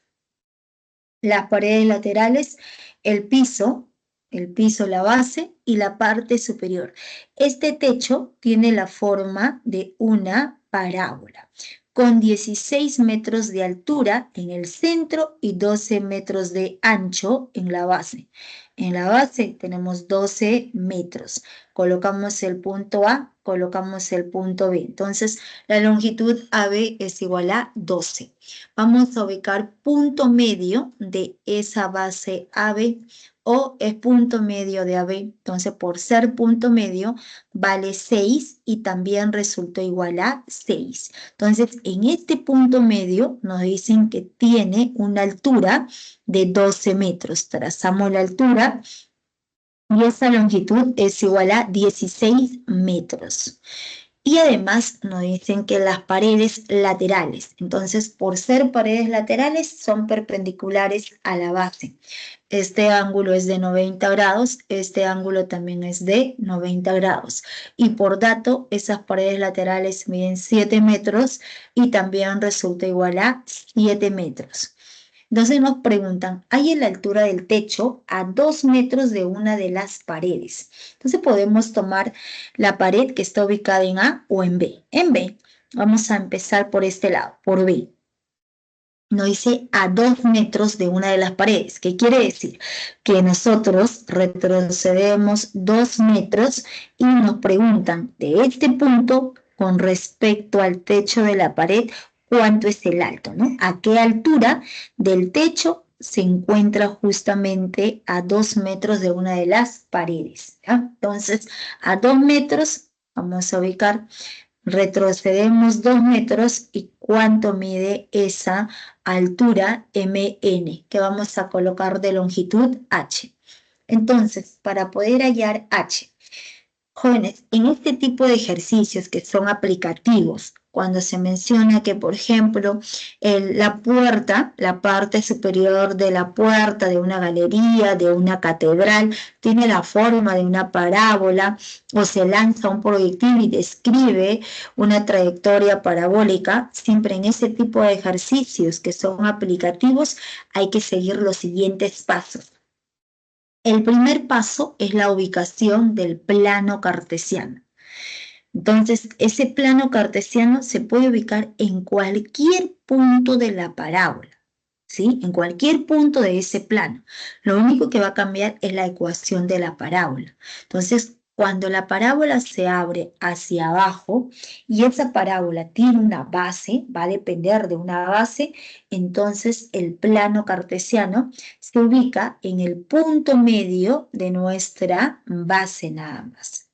Las paredes laterales, el piso, la base y la parte superior. Este techo tiene la forma de una parábola con 16 metros de altura en el centro y 12 metros de ancho en la base. En la base tenemos 12 metros. Colocamos el punto A, colocamos el punto B. Entonces, la longitud AB es igual a 12. Vamos a ubicar punto medio de esa base AB o es punto medio de AB. Entonces, por ser punto medio, vale 6 y también resultó igual a 6. Entonces, en este punto medio nos dicen que tiene una altura de 12 metros. Trazamos la altura y esa longitud es igual a 16 metros. Y además nos dicen que las paredes laterales, entonces por ser paredes laterales son perpendiculares a la base. Este ángulo es de 90 grados, este ángulo también es de 90 grados. Y por dato, esas paredes laterales miden 7 metros y también resulta igual a 7 metros. Entonces nos preguntan, hay en la altura del techo a 2 metros de una de las paredes. Entonces podemos tomar la pared que está ubicada en A o en B. En B, vamos a empezar por este lado, por B. Nos dice a 2 metros de una de las paredes. ¿Qué quiere decir? Que nosotros retrocedemos 2 metros y nos preguntan de este punto con respecto al techo de la pared, ¿cuánto es el alto? ¿No? ¿A qué altura del techo se encuentra justamente a 2 metros de una de las paredes? ¿Ya? Entonces, a 2 metros vamos a ubicar. Retrocedemos 2 metros y cuánto mide esa altura MN, que vamos a colocar de longitud H. Entonces, para poder hallar H, jóvenes, en este tipo de ejercicios que son aplicativos, cuando se menciona que, por ejemplo, la puerta, la parte superior de la puerta de una galería, de una catedral, tiene la forma de una parábola, o se lanza un proyectil y describe una trayectoria parabólica, siempre en ese tipo de ejercicios que son aplicativos hay que seguir los siguientes pasos. El primer paso es la ubicación del plano cartesiano. Entonces, ese plano cartesiano se puede ubicar en cualquier punto de la parábola, ¿sí? En cualquier punto de ese plano. Lo único que va a cambiar es la ecuación de la parábola. Entonces, cuando la parábola se abre hacia abajo y esa parábola tiene una base, va a depender de una base, entonces el plano cartesiano se ubica en el punto medio de nuestra base nada más.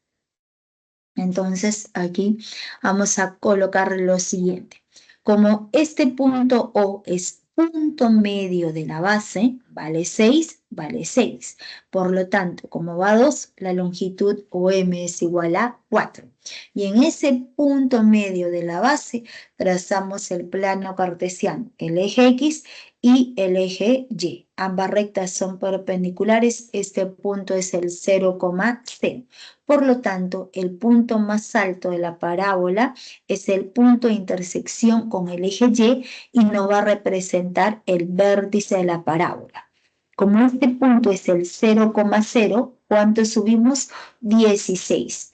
Entonces aquí vamos a colocar lo siguiente. Como este punto O es punto medio de la base, vale 6, vale 6. Por lo tanto, como va 2, la longitud OM es igual a 4. Y en ese punto medio de la base, trazamos el plano cartesiano, el eje X y el eje Y. Ambas rectas son perpendiculares, este punto es el 0,0. Por lo tanto, el punto más alto de la parábola es el punto de intersección con el eje y no va a representar el vértice de la parábola. Como este punto es el 0,0, ¿cuánto subimos? 16.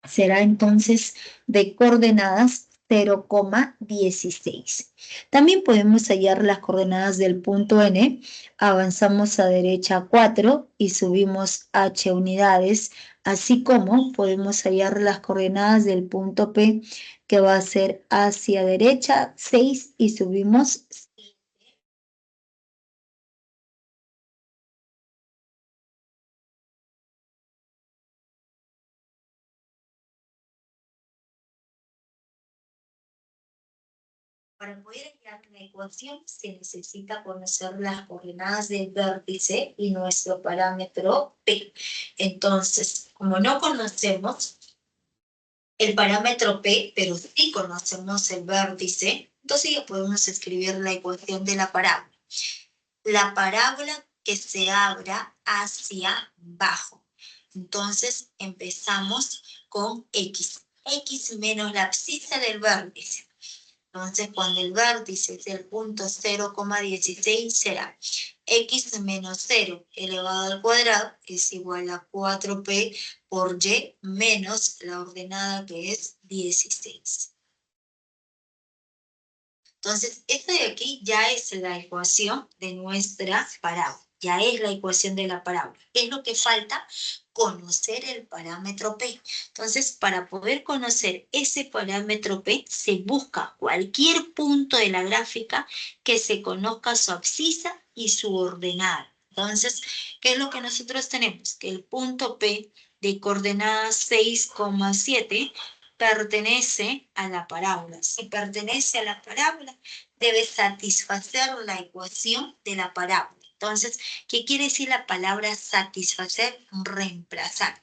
Será entonces de coordenadas 0,16. También podemos hallar las coordenadas del punto N. Avanzamos a derecha 4 y subimos h unidades, así como podemos hallar las coordenadas del punto P, que va a ser hacia derecha 6 y subimos. Para poder hallar una ecuación se necesita conocer las coordenadas del vértice y nuestro parámetro P. Entonces, como no conocemos el parámetro P, pero sí conocemos el vértice, entonces ya podemos escribir la ecuación de la parábola. La parábola que se abra hacia abajo. Entonces empezamos con X. X menos la abscisa del vértice. Entonces, cuando el vértice es el punto 0,16 será x menos 0 elevado al cuadrado es igual a 4p por y menos la ordenada que es 16. Entonces, esto de aquí ya es la ecuación de nuestra parábola. Ya es la ecuación de la parábola. ¿Qué es lo que falta? Conocer el parámetro P. Entonces, para poder conocer ese parámetro P, se busca cualquier punto de la gráfica que se conozca su abscisa y su ordenada. Entonces, ¿qué es lo que nosotros tenemos? Que el punto P de coordenada 6,7 pertenece a la parábola. Si pertenece a la parábola, debe satisfacer la ecuación de la parábola. Entonces, ¿qué quiere decir la palabra satisfacer? Reemplazar.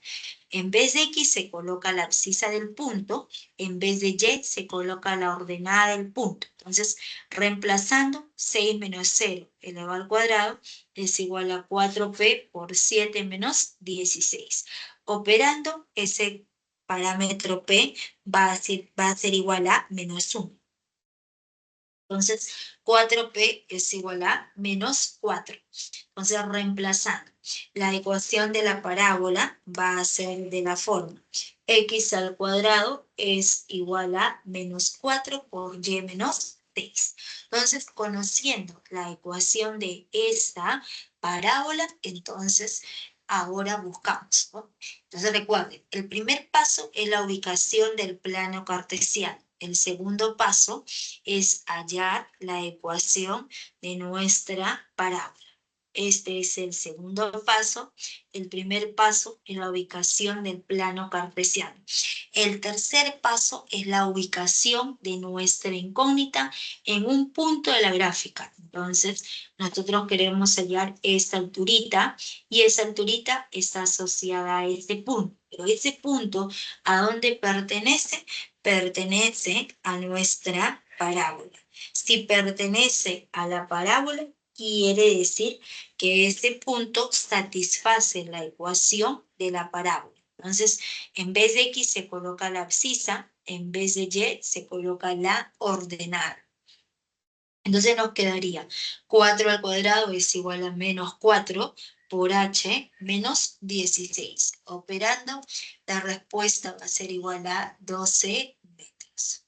En vez de X se coloca la abscisa del punto, en vez de Y se coloca la ordenada del punto. Entonces, reemplazando 6 menos 0 elevado al cuadrado es igual a 4p por 7 menos 16. Operando ese parámetro P va a ser igual a menos 1. Entonces, 4p es igual a menos 4. Entonces, reemplazando, la ecuación de la parábola va a ser de la forma x al cuadrado es igual a menos 4 por y menos 6. Entonces, conociendo la ecuación de esta parábola, entonces ahora buscamos, ¿no? Entonces recuerden, el primer paso es la ubicación del plano cartesiano. El segundo paso es hallar la ecuación de nuestra parábola. Este es el segundo paso. El primer paso es la ubicación del plano cartesiano. El tercer paso es la ubicación de nuestra incógnita en un punto de la gráfica. Entonces, nosotros queremos hallar esta alturita y esa alturita está asociada a este punto. Pero ese punto, ¿a dónde pertenece? Pertenece a nuestra parábola. Si pertenece a la parábola, quiere decir que ese punto satisface la ecuación de la parábola. Entonces, en vez de X se coloca la abscisa, en vez de Y se coloca la ordenada. Entonces nos quedaría 4 al cuadrado es igual a menos 4 por h menos 16. Operando, la respuesta va a ser igual a 12 metros.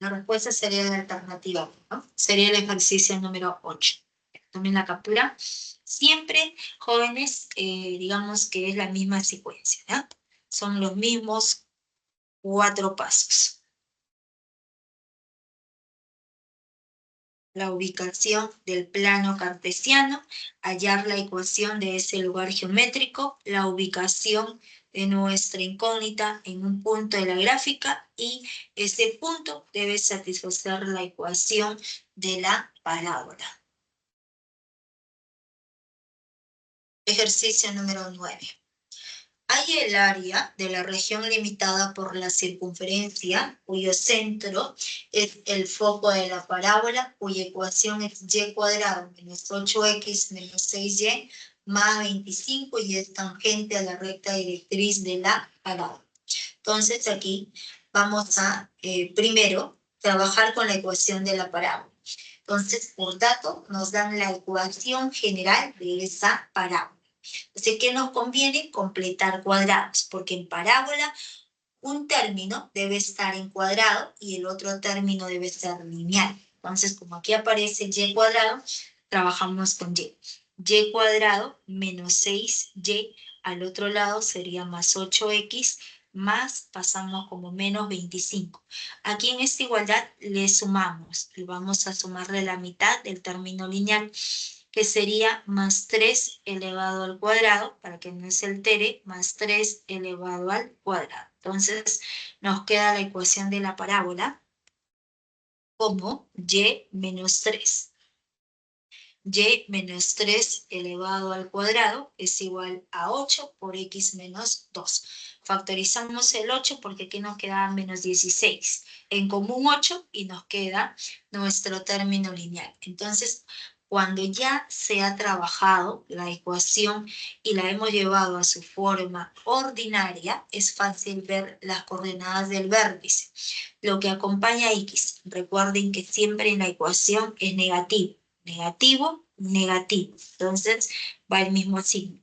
La respuesta sería la alternativa, ¿no? Sería el ejercicio número 8. Tomen la captura. Siempre, jóvenes, digamos que es la misma secuencia, ¿no? Son los mismos 4 pasos. la ubicación del plano cartesiano, hallar la ecuación de ese lugar geométrico, la ubicación de nuestra incógnita en un punto de la gráfica y ese punto debe satisfacer la ecuación de la parábola. Ejercicio número 9. Hay el área de la región limitada por la circunferencia, cuyo centro es el foco de la parábola, cuya ecuación es y cuadrado menos 8x menos 6y más 25 y es tangente a la recta directriz de la parábola. Entonces aquí vamos a primero trabajar con la ecuación de la parábola. Entonces, por dato, nos dan la ecuación general de esa parábola. Entonces, ¿qué nos conviene? Completar cuadrados, porque en parábola un término debe estar en cuadrado y el otro término debe ser lineal. Entonces, como aquí aparece y cuadrado, trabajamos con y. Y cuadrado menos 6y al otro lado sería más 8x, más pasamos como menos 25. Aquí en esta igualdad le sumamos y vamos a sumarle la mitad del término lineal, que sería más 3 elevado al cuadrado, para que no se altere, más 3 elevado al cuadrado. Entonces, nos queda la ecuación de la parábola como y menos 3. Y menos 3 elevado al cuadrado es igual a 8 por x menos 2. Factorizamos el 8 porque aquí nos queda menos 16. En común 8 y nos queda nuestro término lineal. Entonces, cuando ya se ha trabajado la ecuación y la hemos llevado a su forma ordinaria, es fácil ver las coordenadas del vértice. Lo que acompaña a x, recuerden que siempre en la ecuación es negativo. Negativo, negativo. Entonces va el mismo signo.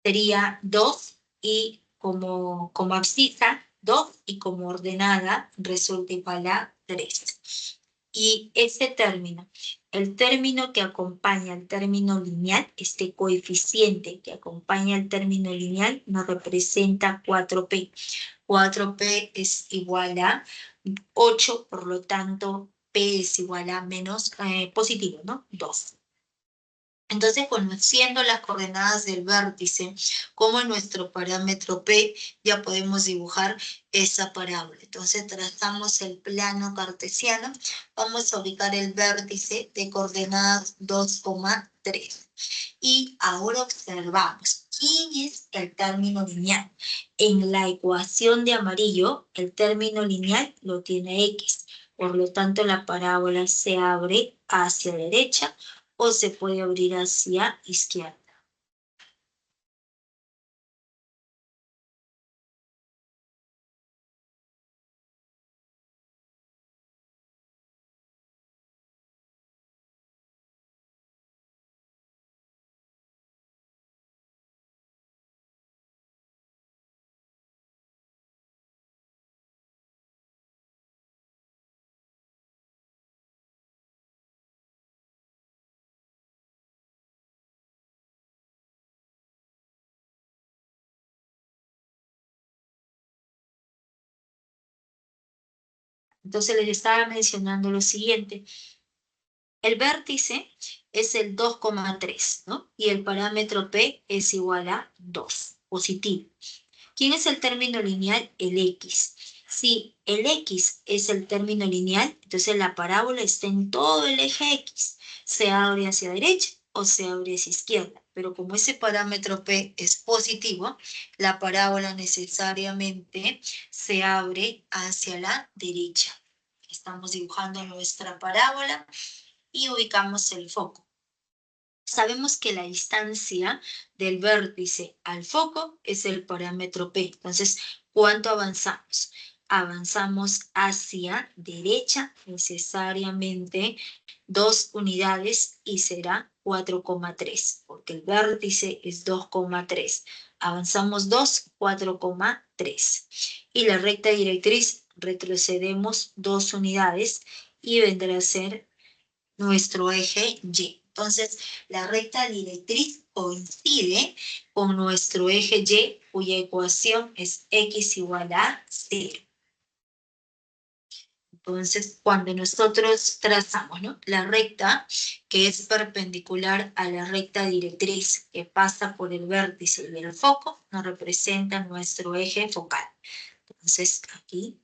Sería 2 y como abscisa, 2 y como ordenada resulta igual a 3. Y ese término, el término que acompaña al término lineal, este coeficiente que acompaña al término lineal nos representa 4p. 4p es igual a 8, por lo tanto, p es igual a menos positivo, ¿no? 2. Entonces, conociendo las coordenadas del vértice, como nuestro parámetro P, ya podemos dibujar esa parábola. Entonces, trazamos el plano cartesiano, vamos a ubicar el vértice de coordenadas 2,3. Y ahora observamos, ¿quién es el término lineal? En la ecuación de amarillo, el término lineal lo tiene X. Por lo tanto, la parábola se abre hacia la derecha o se puede abrir hacia izquierda. Entonces les estaba mencionando lo siguiente. El vértice es el 2,3, ¿no? Y el parámetro P es igual a 2, positivo. ¿Quién es el término lineal? El X. Si el X es el término lineal, entonces la parábola está en todo el eje X. Se abre hacia derecha o se abre hacia izquierda. Pero como ese parámetro P es positivo, la parábola necesariamente se abre hacia la derecha. Estamos dibujando nuestra parábola y ubicamos el foco. Sabemos que la distancia del vértice al foco es el parámetro P. Entonces, ¿cuánto avanzamos? Avanzamos hacia derecha necesariamente 2 unidades y será 4,3, porque el vértice es 2,3. Avanzamos 2, 4,3. Y la recta directriz retrocedemos 2 unidades y vendrá a ser nuestro eje Y. Entonces, la recta directriz coincide con nuestro eje Y, cuya ecuación es x igual a 0. Entonces, cuando nosotros trazamos, ¿no?, la recta que es perpendicular a la recta directriz que pasa por el vértice y el foco, nos representa nuestro eje focal. Entonces, aquí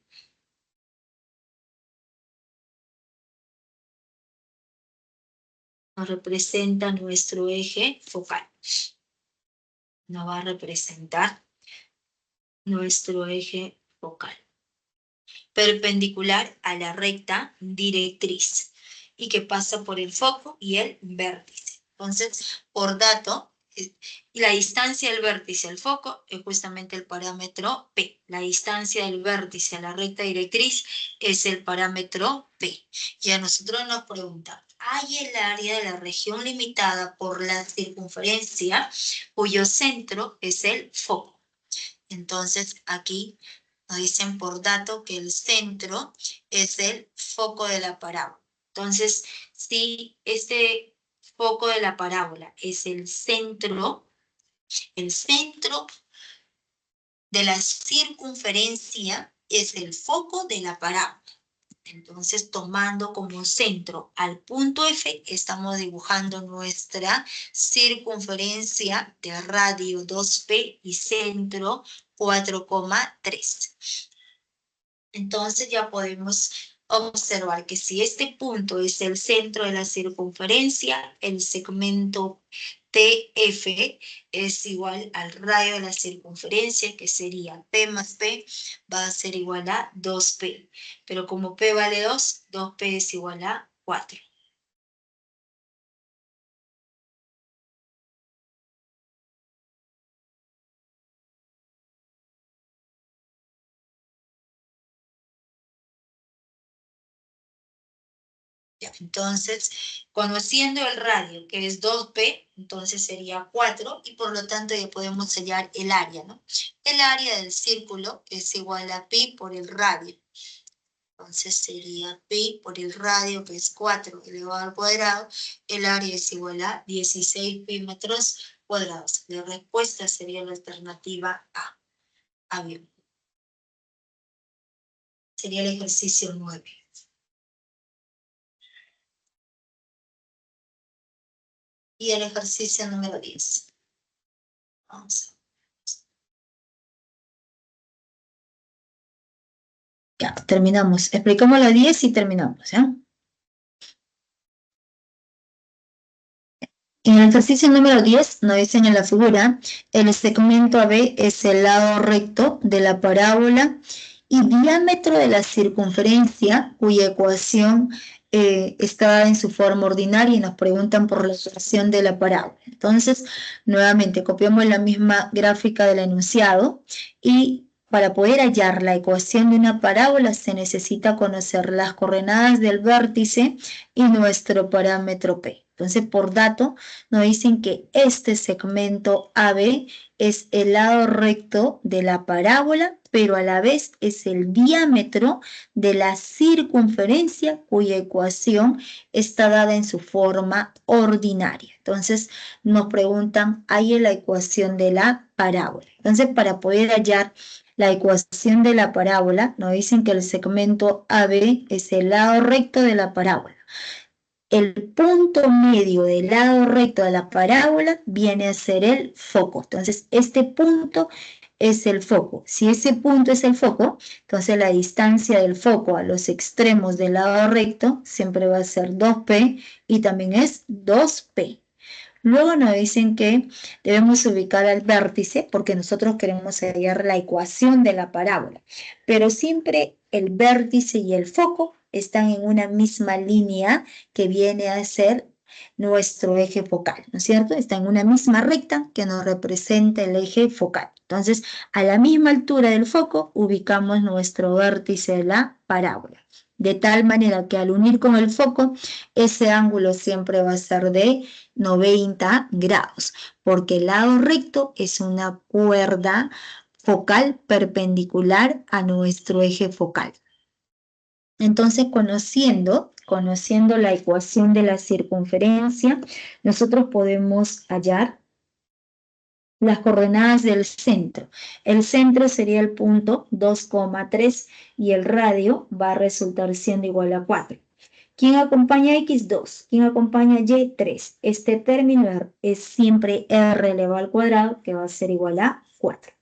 nos representa nuestro eje focal. Nos va a representar nuestro eje focal, perpendicular a la recta directriz y que pasa por el foco y el vértice. Entonces, por dato, la distancia del vértice al foco es justamente el parámetro P. La distancia del vértice a la recta directriz es el parámetro P. Y a nosotros nos preguntan, ¿hay el área de la región limitada por la circunferencia cuyo centro es el foco? Entonces, aquí nos dicen por dato que el centro es el foco de la parábola. Entonces, si este foco de la parábola es el centro de la circunferencia es el foco de la parábola. Entonces, tomando como centro al punto F, estamos dibujando nuestra circunferencia de radio 2P y centro 4,3. Entonces ya podemos observar que si este punto es el centro de la circunferencia, el segmento TF es igual al radio de la circunferencia, que sería P más P, va a ser igual a 2P. Pero como P vale 2, 2P es igual a 4. Entonces, conociendo el radio, que es 2P, entonces sería 4, y por lo tanto ya podemos hallar el área, ¿no? El área del círculo es igual a pi por el radio. Entonces sería pi por el radio, que es 4 elevado al cuadrado. El área es igual a 16 pi metros cuadrados. La respuesta sería la alternativa A. A bien. Sería el ejercicio 9. Y el ejercicio número 10. Vamos. Ya, terminamos. Explicamos la 10 y terminamos, ¿ya? En el ejercicio número 10 nos dicen en la figura, el segmento AB es el lado recto de la parábola y diámetro de la circunferencia, cuya ecuación está dada en su forma ordinaria, y nos preguntan por la ecuación de la parábola. Entonces, nuevamente, copiamos la misma gráfica del enunciado, y para poder hallar la ecuación de una parábola se necesita conocer las coordenadas del vértice y nuestro parámetro P. Entonces, por dato, nos dicen que este segmento AB es el lado recto de la parábola, pero a la vez es el diámetro de la circunferencia cuya ecuación está dada en su forma ordinaria. Entonces, nos preguntan, ¿hay la ecuación de la parábola? Entonces, para poder hallar la ecuación de la parábola, nos dicen que el segmento AB es el lado recto de la parábola. El punto medio del lado recto de la parábola viene a ser el foco. Entonces, este punto es el foco. Si ese punto es el foco, entonces la distancia del foco a los extremos del lado recto siempre va a ser 2P y también es 2P. Luego nos dicen que debemos ubicar al vértice porque nosotros queremos hallar la ecuación de la parábola, pero siempre el vértice y el foco están en una misma línea que viene a ser nuestro eje focal, ¿no es cierto? Está en una misma recta que nos representa el eje focal. Entonces, a la misma altura del foco ubicamos nuestro vértice de la parábola. De tal manera que al unir con el foco, ese ángulo siempre va a ser de 90 grados, porque el lado recto es una cuerda focal perpendicular a nuestro eje focal. Entonces, conociendo la ecuación de la circunferencia, nosotros podemos hallar las coordenadas del centro. El centro sería el punto 2,3 y el radio va a resultar siendo igual a 4. ¿Quién acompaña X? 2. ¿Quién acompaña Y? 3. Este término es siempre R elevado al cuadrado, que va a ser igual a 4.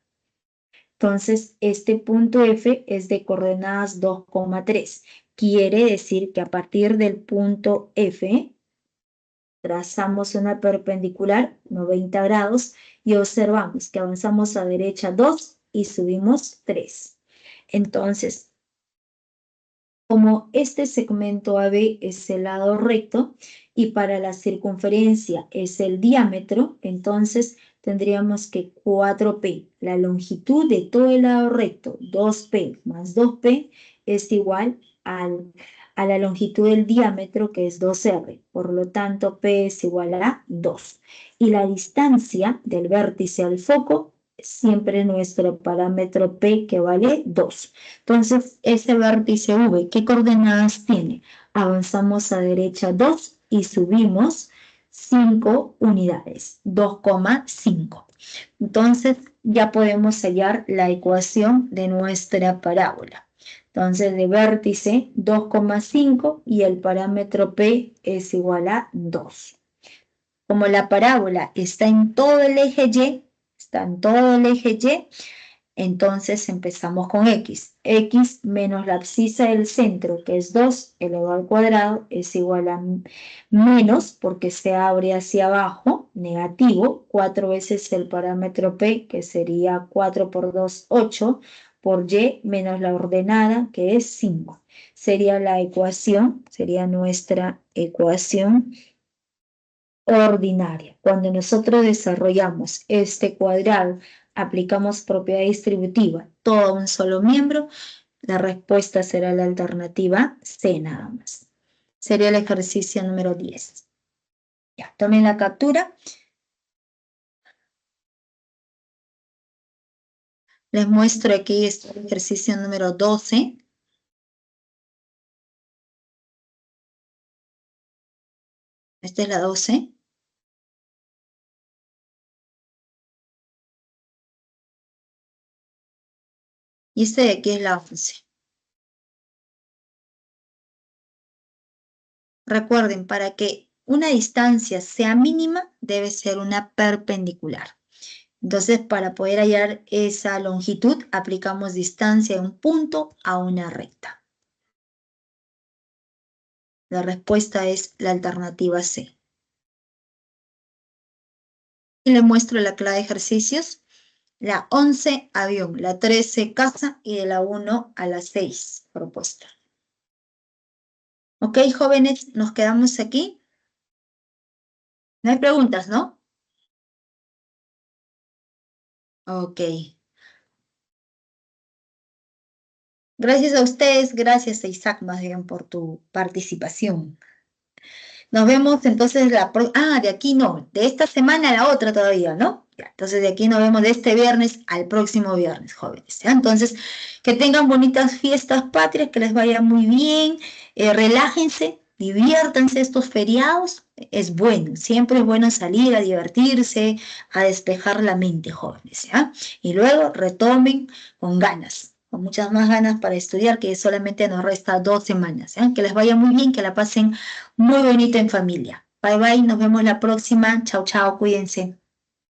Entonces, este punto F es de coordenadas 2,3. Quiere decir que a partir del punto F, trazamos una perpendicular, 90 grados, y observamos que avanzamos a derecha 2 y subimos 3. Entonces, como este segmento AB es el lado recto y para la circunferencia es el diámetro, entonces tendríamos que 4P, la longitud de todo el lado recto, 2P más 2P es igual a la longitud del diámetro, que es 2R. Por lo tanto, P es igual a 2. Y la distancia del vértice al foco, siempre nuestro parámetro P, que vale 2. Entonces, ese vértice V, ¿qué coordenadas tiene? Avanzamos a derecha 2 y subimos 5 unidades, 2,5. Entonces, ya podemos hallar la ecuación de nuestra parábola. Entonces, de vértice 2,5 y el parámetro P es igual a 2. Como la parábola está en todo el eje Y, entonces empezamos con X. X menos la abscisa del centro, que es 2 elevado al cuadrado, es igual a menos, porque se abre hacia abajo, negativo, 4 veces el parámetro P, que sería 4 por 2, 8, por Y menos la ordenada, que es 5. Sería nuestra ecuación ordinaria. Cuando nosotros desarrollamos este cuadrado, aplicamos propiedad distributiva, todo un solo miembro, la respuesta será la alternativa C nada más. Sería el ejercicio número 10. Ya, tomen la captura. Les muestro aquí el ejercicio número 12. Esta es la 12. Y este de aquí es la 11. Recuerden, para que una distancia sea mínima, debe ser una perpendicular. Entonces, para poder hallar esa longitud, aplicamos distancia de un punto a una recta. La respuesta es la alternativa C. Y les muestro la clave de ejercicios. La 11, avión. La 13, casa. Y de la 1 a la 6, propuesta. Ok, jóvenes, nos quedamos aquí. No hay preguntas, ¿no? Ok. Gracias a ustedes, gracias a Isaac más bien por tu participación. Nos vemos entonces de aquí no, de esta semana a la otra todavía, ¿no? Ya, entonces de aquí nos vemos de este viernes al próximo viernes, jóvenes. ¿Ya? Entonces, que tengan bonitas fiestas patrias, que les vaya muy bien, relájense, diviértanse estos feriados, es bueno, siempre es bueno salir a divertirse, a despejar la mente, jóvenes, ¿ya? Y luego retomen con ganas, con muchas más ganas para estudiar, que solamente nos resta 2 semanas, ¿ya? Que les vaya muy bien, que la pasen muy bonito en familia. Bye bye, nos vemos la próxima. Chao, chao, cuídense.